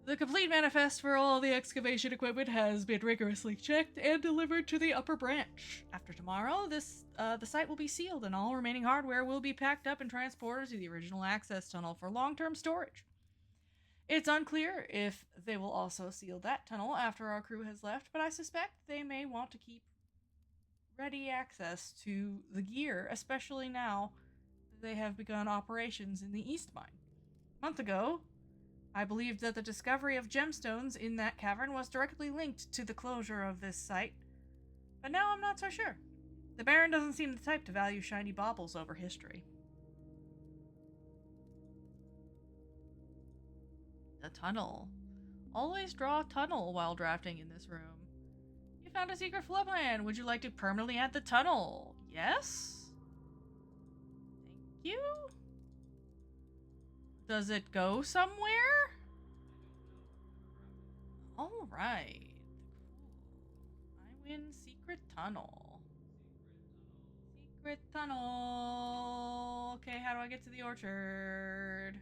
The complete manifest for all the excavation equipment has been rigorously checked and delivered to the upper branch. After tomorrow, the site will be sealed and all remaining hardware will be packed up and transported to the original access tunnel for long-term storage. It's unclear if they will also seal that tunnel after our crew has left, but I suspect they may want to keep ready access to the gear, especially now that they have begun operations in the East Mine. A month ago, I believed that the discovery of gemstones in that cavern was directly linked to the closure of this site, but now I'm not so sure. The Baron doesn't seem the type to value shiny baubles over history. The tunnel. Always draw a tunnel while drafting in this room. You found a secret floor plan. Would you like to permanently add the tunnel? Yes? Thank you? Does it go somewhere? Alright. I win secret tunnel. Secret tunnel. Okay, how do I get to the orchard?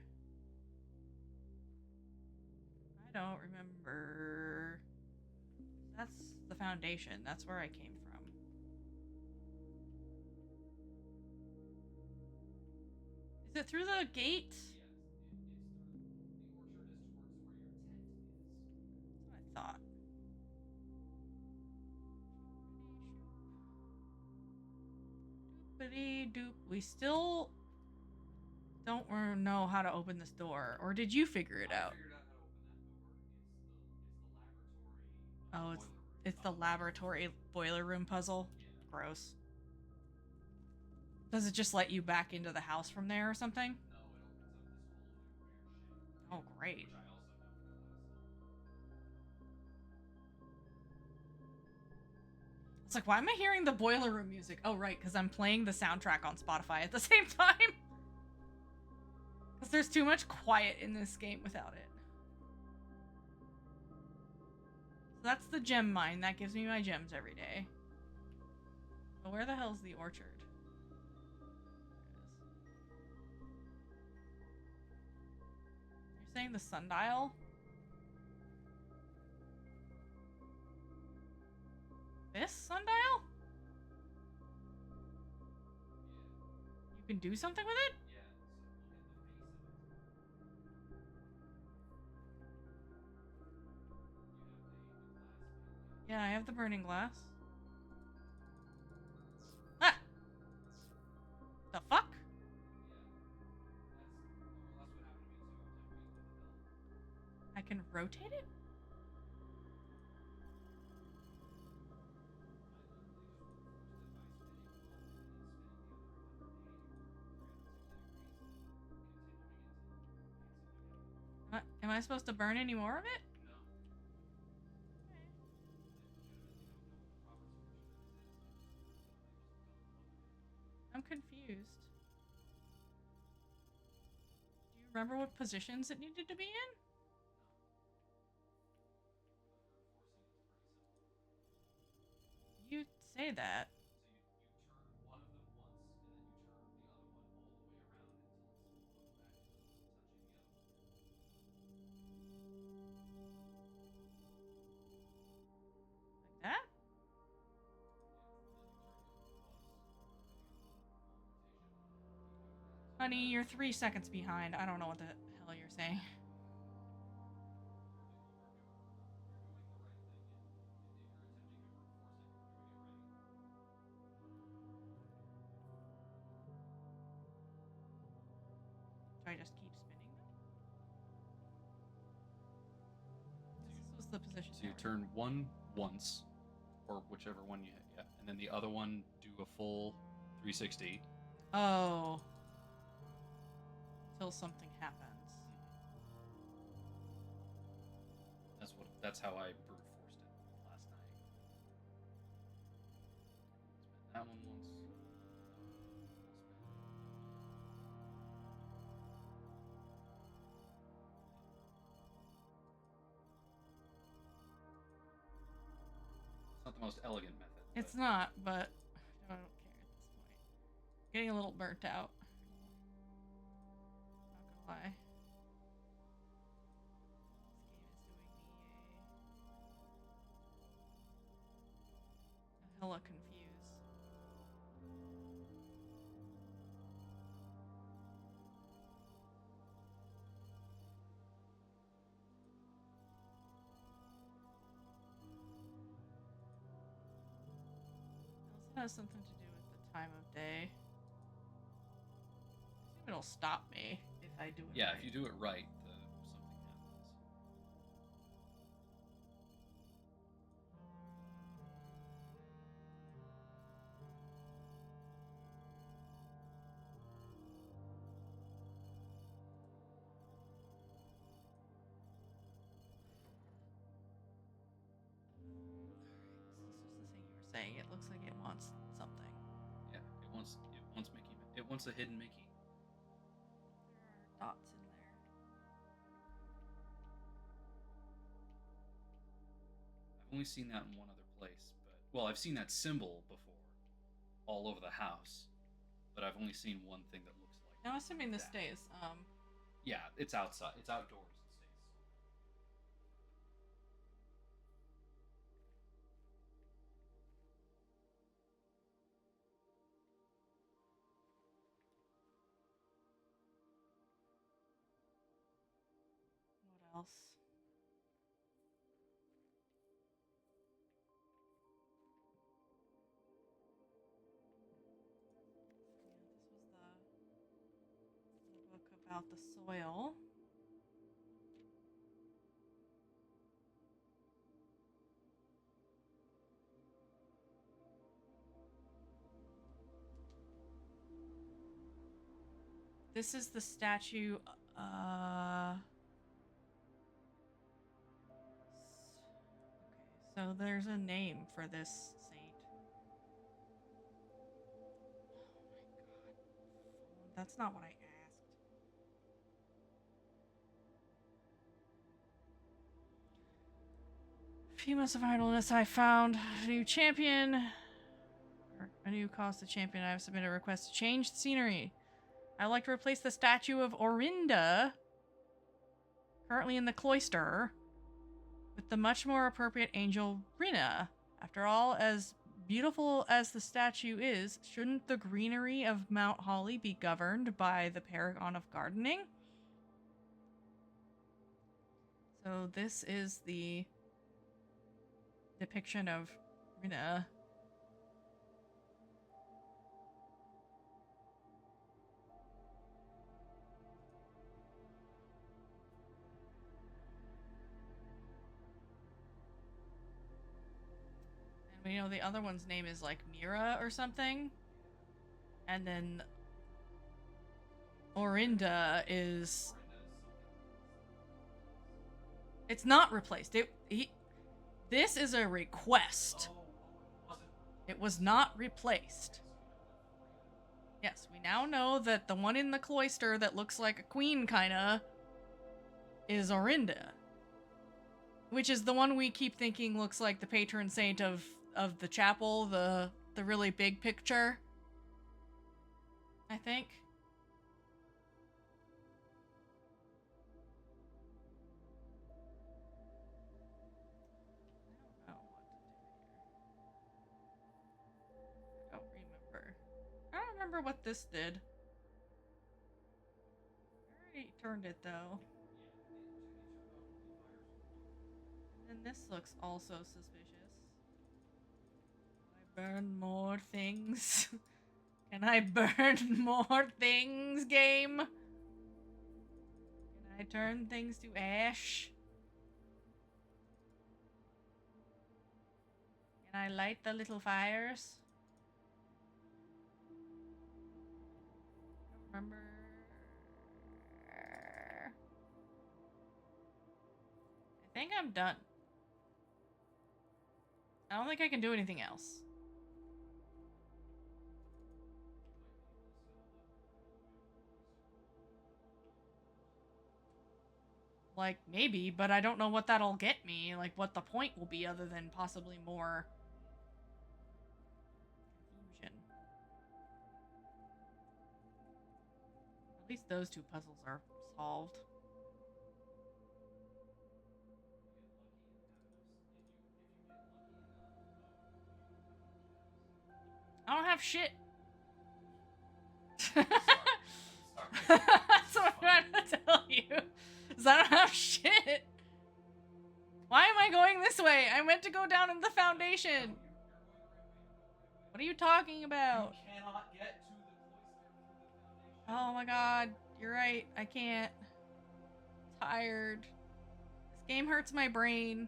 I don't remember. foundation. That's where I came from. Is it through the gate? Yes, the orchard is towards where your tent is. That's what I thought. Doopity doop. We still don't know how to open this door. Or did you figure it out? I figured out how to open that door. It's the Oh, laboratory it's the laboratory boiler room puzzle. Yeah. Gross. Does it just let you back into the house from there or something? No, it opens up this whole new weird shape. Oh, great. Which I also don't know how to solve. It's like, why am I hearing the boiler room music? Oh, right, because I'm playing the soundtrack on Spotify at the same time. Because there's too much quiet in this game without it. So that's the gem mine. That gives me my gems every day. But where the hell's the orchard? You're saying the sundial? This sundial? Yeah. You can do something with it? Yeah, so look at the base of it. You have the glass Yeah, I have the burning glass. Ah! The fuck? Yeah. That's more or less what happened to me too. I was like, wait, what the hell? I can rotate it? Am I supposed to burn any more of it? No. I legitimately don't know what the proper solution to this is. I'm confused. Do you remember what positions it needed to be in? You say that. So you turn one of them once, and then you turn the other one all the way around until it's both back touching the other one. Like that? Honey, you're 3 seconds behind. I don't know what the hell you're saying. Do I just keep spinning them? This was the position. So you turn one once, or whichever one you hit, yeah, and then the other one do a full 360. Oh. Till something happens. That's how I brute forced it last night. Spin that one once. It's not the most elegant method. It's not, but I don't care at this point. Getting a little burnt out. Not gonna lie. This game is doing me a hella confused. It also has something to do with the time of day. I assume it'll stop me if I do it. Yeah, right. if you do it right, something happens. This is the thing you were saying. It looks like it wants something. Yeah, it wants a hidden Mickey. There are dots in there. I've only seen that in one other place, well, I've seen that symbol before, all over the house, but I've only seen one thing that looks like. Now, assuming this that. stays. Yeah, it's outside. It's outdoors. It stays. else? Yeah, this was the book about the soil. This is the statue. Okay, so there's a name for this saint. Oh my god. That's not what I asked. Few months of idleness, I found a new champion. Or a new cause to champion. I have submitted a request to change the scenery. I'd like to replace the statue of Orinda, currently in the cloister, with the much more appropriate angel Rina. After all, as beautiful as the statue is, shouldn't the greenery of Mount Holly be governed by the paragon of gardening? So this is the depiction of Rina. And we know the other one's name is like Mira or something. And then Orinda is... It's not replaced. This is a request. It was not replaced. Yes, we now know that the one in the cloister that looks like a queen, kinda, is Orinda. Which is the one we keep thinking looks like the patron saint of the chapel, the really big picture. I think. I don't know what to do here. I don't remember. I don't remember what this did. I already turned it though. And this looks also suspicious. Do I burn more things? Can I burn more things, game? Can I turn things to ash? Can I light the little fires? I don't remember. I think I'm done. I don't think I can do anything else. Like, maybe, but I don't know what that'll get me. Like, what the point will be other than possibly more confusion. At least those two puzzles are solved. I don't have shit. Sorry. That's what I'm trying to tell you. Is I don't have shit. Why am I going this way? I meant to go down in the foundation. What are you talking about? You cannot get to the cloister through the foundation. Oh my god, you're right. I can't. I'm tired. This game hurts my brain.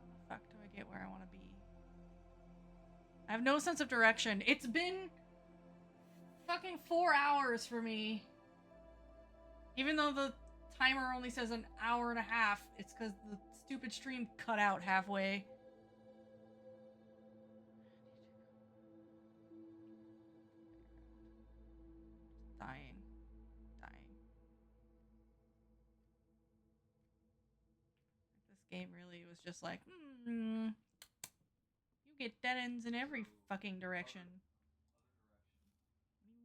How the fuck do I get where I want to be? I have no sense of direction. It's been fucking 4 hours for me. Even though the timer only says an hour and a half, it's because the stupid stream cut out halfway. Dying. This game really was just like, you get dead ends in every fucking direction.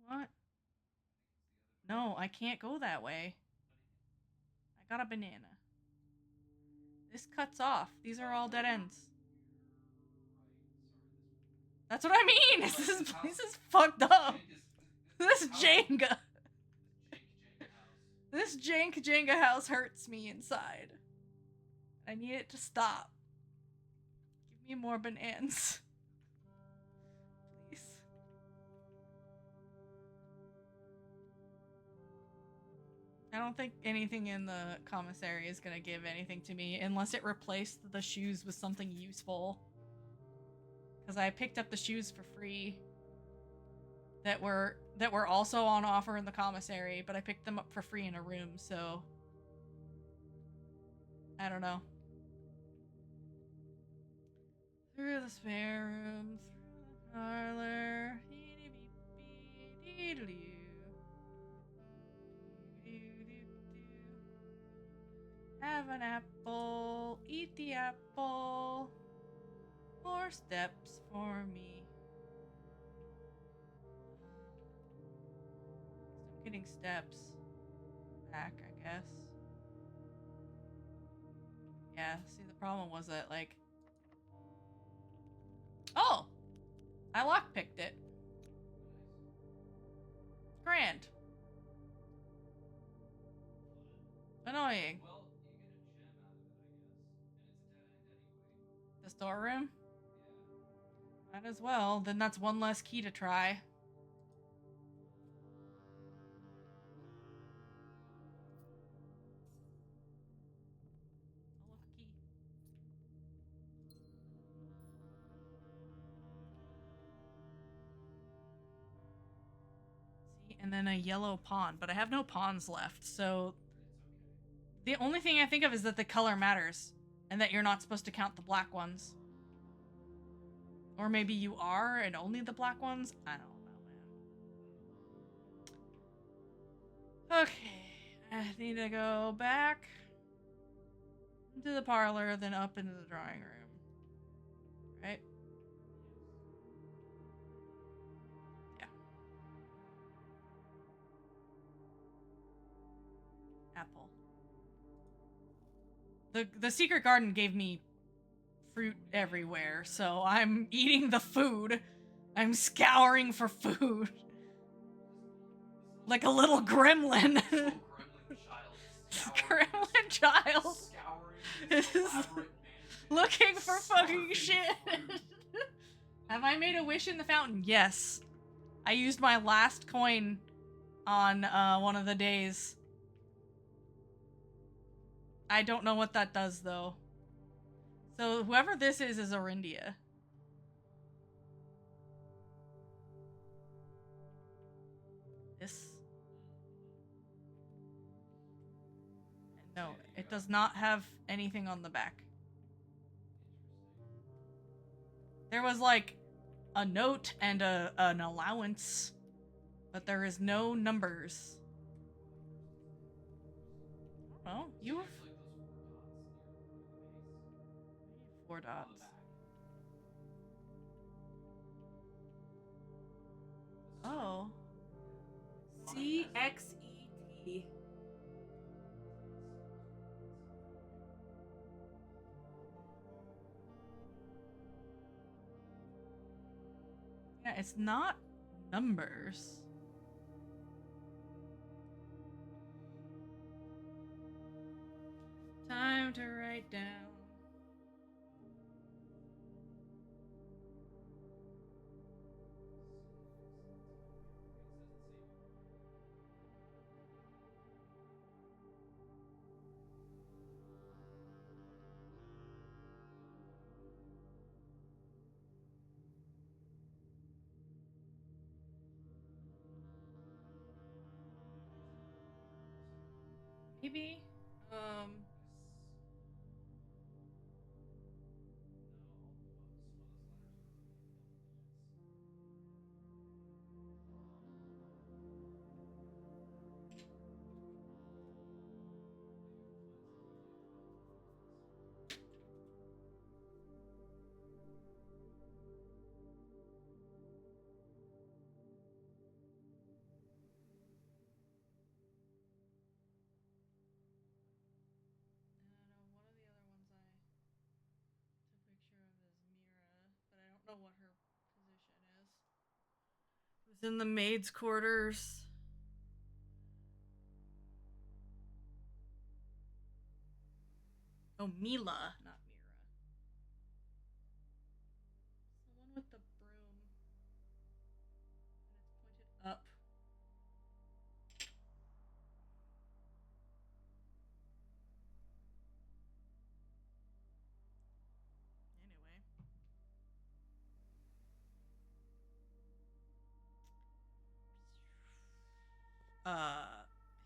What? No, I can't go that way. I got a banana. This cuts off. These are all dead ends. That's what I mean. This is fucked up. This is Jenga. This jank Jenga house hurts me inside. I need it to stop. Give me more bananas. Please. I don't think anything in the commissary is gonna give anything to me unless it replaced the shoes with something useful. Because I picked up the shoes for free that were also on offer in the commissary, but I picked them up for free in a room, so I don't know. Through the spare room, through the parlor, have an apple, eat the apple. 4 steps for me. I'm getting steps back, I guess. Yeah, see, the problem was that, like... Oh! I lockpicked it. Grand. Annoying. Well, you get a gem out of it, I guess. And it's a dead end anyway. The storeroom? Yeah. Might as well. Then that's one less key to try. I'll look key. See, and then a yellow pawn, but I have no pawns left, so It's okay. the only thing I think of is that the color matters and that you're not supposed to count the black ones. Or maybe you are and only the black ones? I don't know, man. Okay, I need to go back into the parlor, then up into the drawing room. Right? Yeah. Apple. The secret garden gave me fruit everywhere, so I'm eating the food. I'm scouring for food. Like a little gremlin. Little gremlin child. Gremlin child. Scouring this elaborate looking for fucking shit. Have I made a wish in the fountain? Yes. I used my last coin on one of the days. I don't know what that does, though. So whoever this is Orindia. This. No, it does not have anything on the back. There was like a note and an allowance, but there is no numbers. Oh, you have There's like those 4 dots near the base. 4 dots. Oh. CXET. Yeah, it's not numbers. Time to write down. Maybe. Know what her position is. It was in the maid's quarters. Oh, Mila, not Mira. The one with the broom and it's pointed up. Anyway.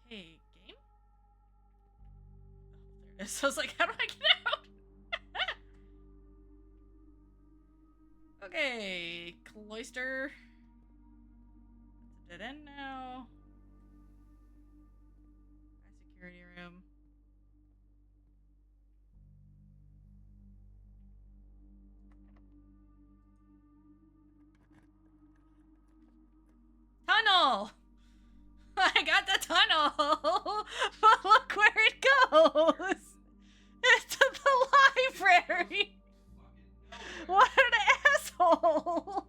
Hey, game? Oh, there it is. I was like, how do I get out? Okay, cloister. That's a dead end now. My security room. Tunnel! I got the tunnel! But look where it goes! It's to the library! What an asshole!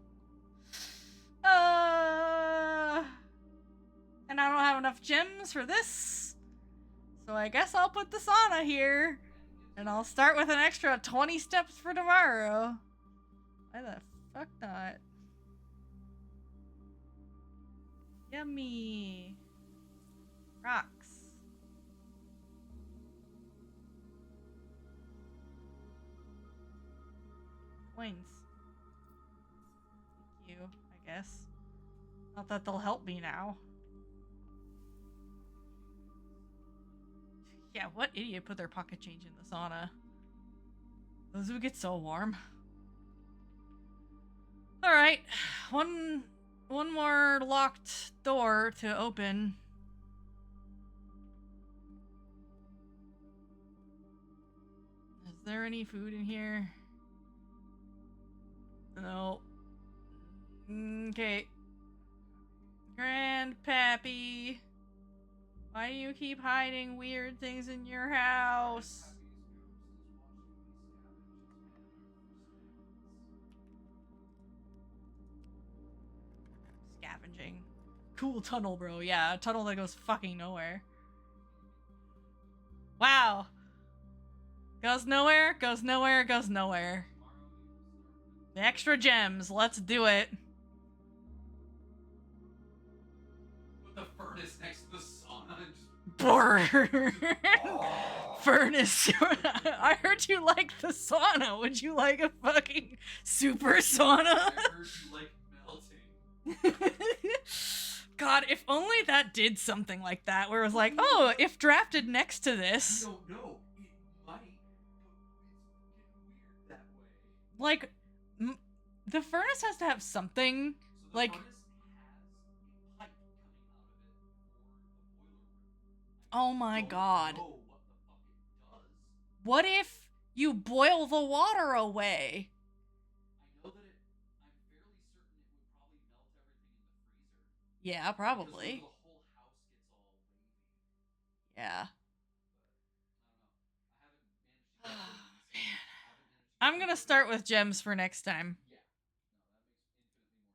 And I don't have enough gems for this. So I guess I'll put the sauna here. And I'll start with an extra 20 steps for tomorrow. Why the fuck not? Yummy. Rocks. Coins. Thank you, I guess. Not that they'll help me now. Yeah, what idiot put their pocket change in the sauna? Those would get so warm. Alright. One more locked door to open. Is there any food in here? No. Okay. Grandpappy. Why do you keep hiding weird things in your house? Scavenging. Cool tunnel, bro. Yeah, a tunnel that goes fucking nowhere. Wow. Goes nowhere, goes nowhere, goes nowhere. The extra gems. Let's do it. Put the furnace next to the sauna and just Burn. Furnace. I heard you like the sauna. Would you like a fucking super sauna? I heard you like melting. God, if only that did something like that, where it was like, oh, if drafted next to this. You don't know. It might, but it's weird that way. Like, the furnace has to have something. So the like, furnace has a pipe coming out of it for the boiler room. oh my God. Know what the fuck it does. What if you boil the water away? I know that I'm fairly certain it would probably melt everything in the freezer. Yeah, probably. Because the whole house gets all wavy. Yeah. But I don't know. I haven't managed to get Oh, things. man. I haven't managed to I'm gonna start with gems for next time. Yeah. No, that makes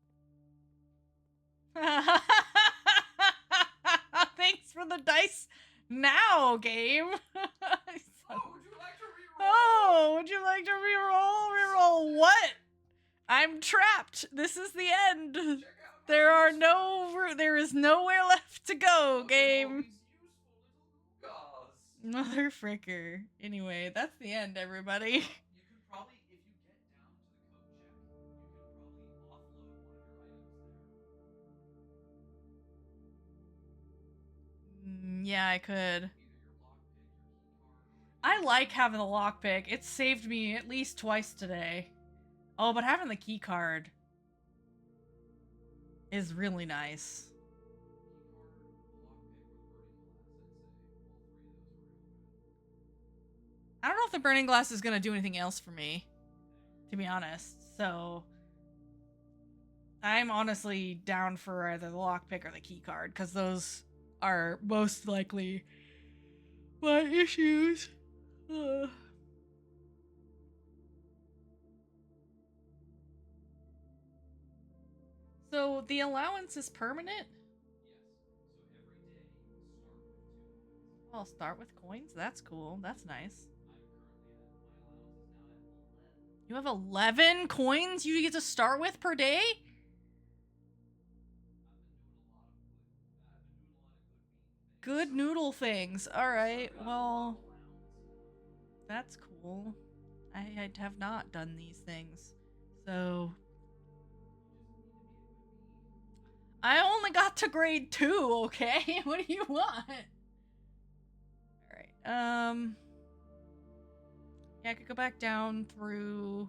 infinitely more sense than silly furnace room. Thanks for the dice now, game. Oh, would you like to reroll? Oh, would you like to reroll? Reroll what? I'm trapped. This is the end. There is nowhere left to go, game. Motherfricker. Anyway, that's the end, everybody. You can probably, if you get down to the coat check, you can probably offload one of your items there. Yeah, I could. Either your lockpick, your key card, or I like having the lockpick. It saved me at least twice today. Oh, but having the key card is really nice. I don't know if the burning glass is going to do anything else for me, to be honest. So I'm honestly down for either the lockpick or the key card, because those are most likely my issues. Ugh. So the allowance is permanent? Yes. So every day start with 2 points. I'll start with coins. That's cool. That's nice. You have 11 coins you get to start with per day? Good noodle things. Alright, well, that's cool. I have not done these things. So, I only got to grade 2, okay? What do you want? Alright, yeah, I could go back down through...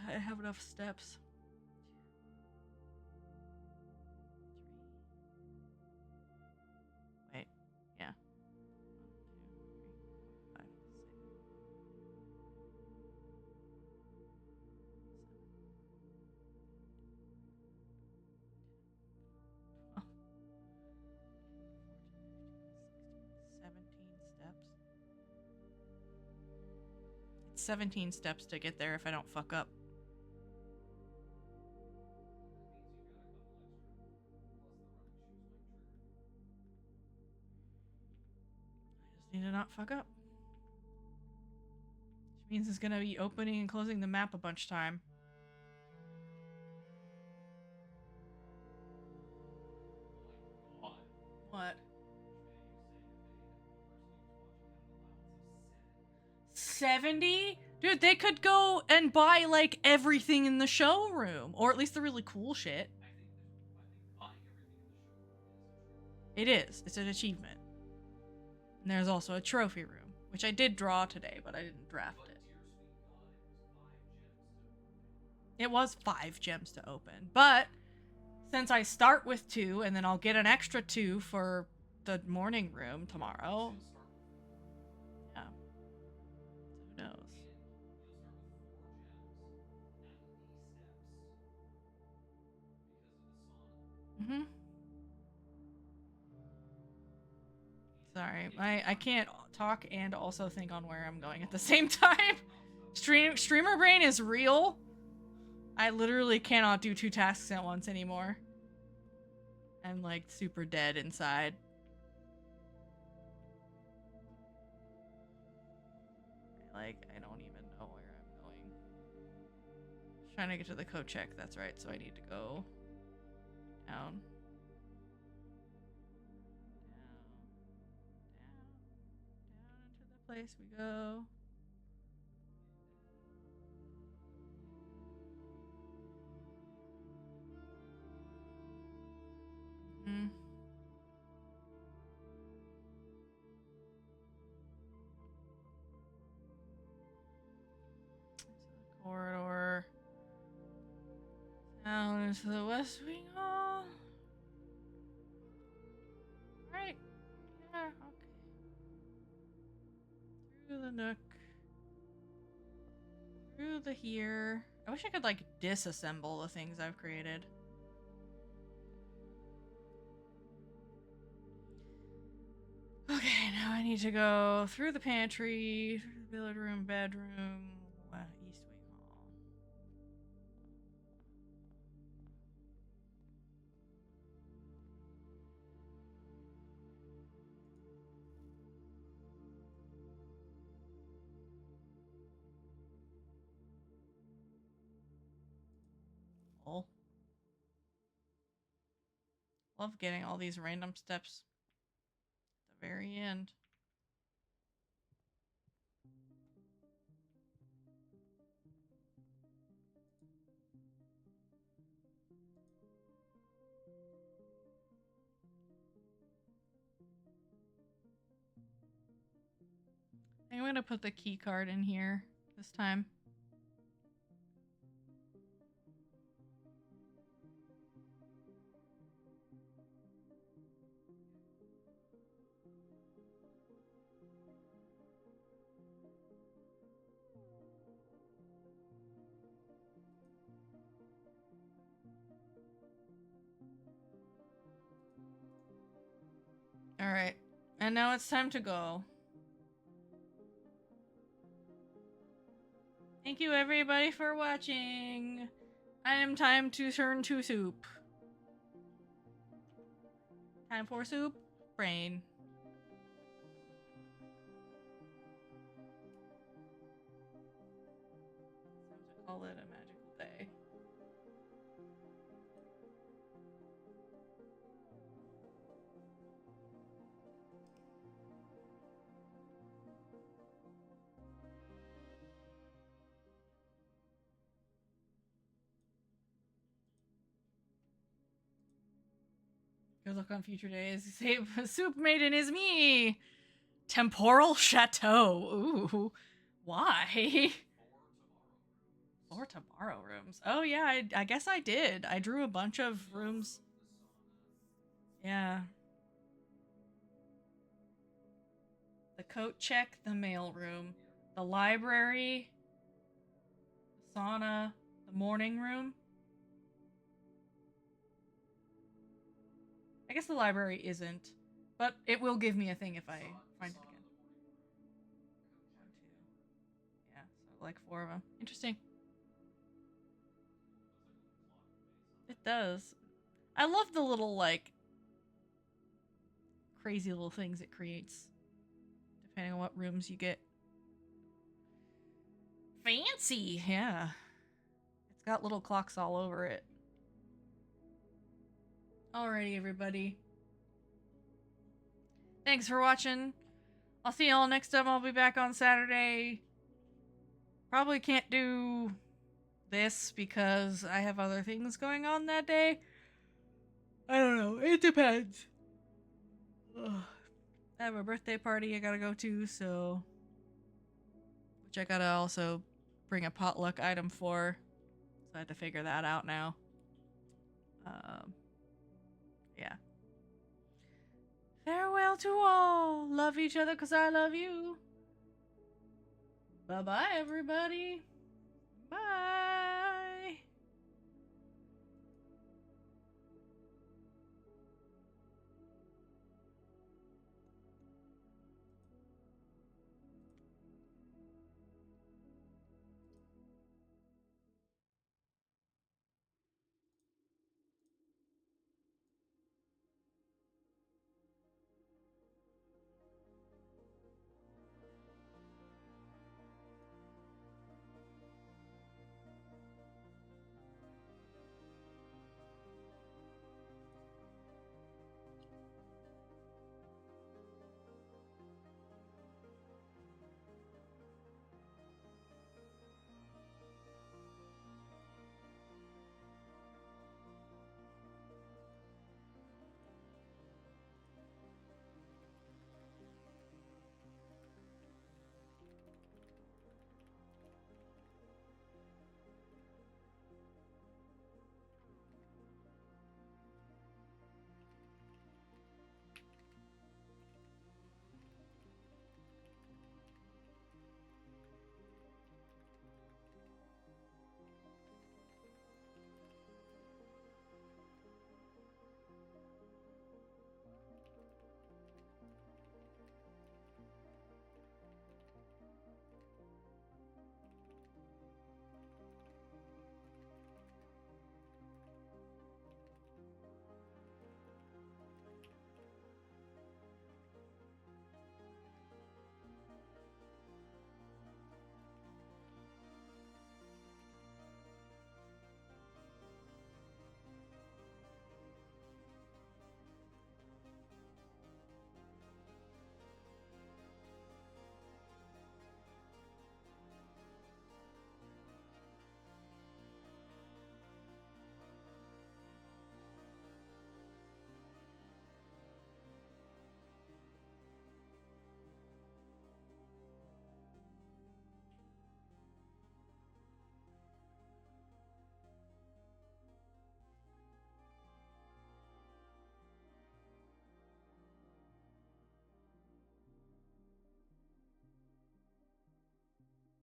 I have enough steps. Wait, yeah. 1, 2, 3, 4, 5, 6, 17 steps to get there if I don't fuck up. I just need to not fuck up. Which means it's gonna be opening and closing the map a bunch of time. What? 70? Dude, they could go and buy like everything in the showroom, or at least the really cool shit. It is. It's an achievement. And there's also a trophy room, which I did draw today, but I didn't draft it. It was 5 gems to open, but since I start with 2 and then I'll get an extra 2 for the morning room tomorrow. Yeah. So who knows? Mm-hmm. Sorry, I can't talk and also think on where I'm going at the same time. Streamer brain is real. I literally cannot do 2 tasks at once anymore. I'm like super dead inside. I don't even know where I'm going. Just trying to get to the code check, that's right, so I need to go down. Down into the place we go. Mm-hmm. Corridor. Down into the West Wing Hall. Right. Yeah, okay. Through the nook. Through the here. I wish I could, like, disassemble the things I've created. Okay, now I need to go through the pantry, through the billiard room, bedroom, East Wing Hall. Love getting all these random steps at the very end. I'm gonna put the key card in here this time. Alright, and now it's time to go. Thank you everybody for watching. I am time to turn to soup. Time for soup. Brain. Time to call it a magical day. Good luck on future days. Save Soup Maiden is me. Temporal Chateau. Ooh. Why? Or tomorrow rooms. Oh yeah, I guess I did. I drew a bunch of rooms. Yeah. The coat check, the mail room, the library, the sauna, the morning room. I guess the library isn't, but it will give me a thing if I find it again. 1, 2. Yeah, so like 4 of them. Interesting. It does. I love the little like crazy little things it creates, depending on what rooms you get. Fancy, yeah. It's got little clocks all over it. Alrighty, everybody. Thanks for watching. I'll see y'all next time. I'll be back on Saturday. Probably can't do this because I have other things going on that day. I don't know. It depends. Ugh. I have a birthday party I gotta go to, so. Which I gotta also bring a potluck item for. So I have to figure that out now. Yeah. Farewell to all. Love each other because I love you. Bye bye, everybody. Bye.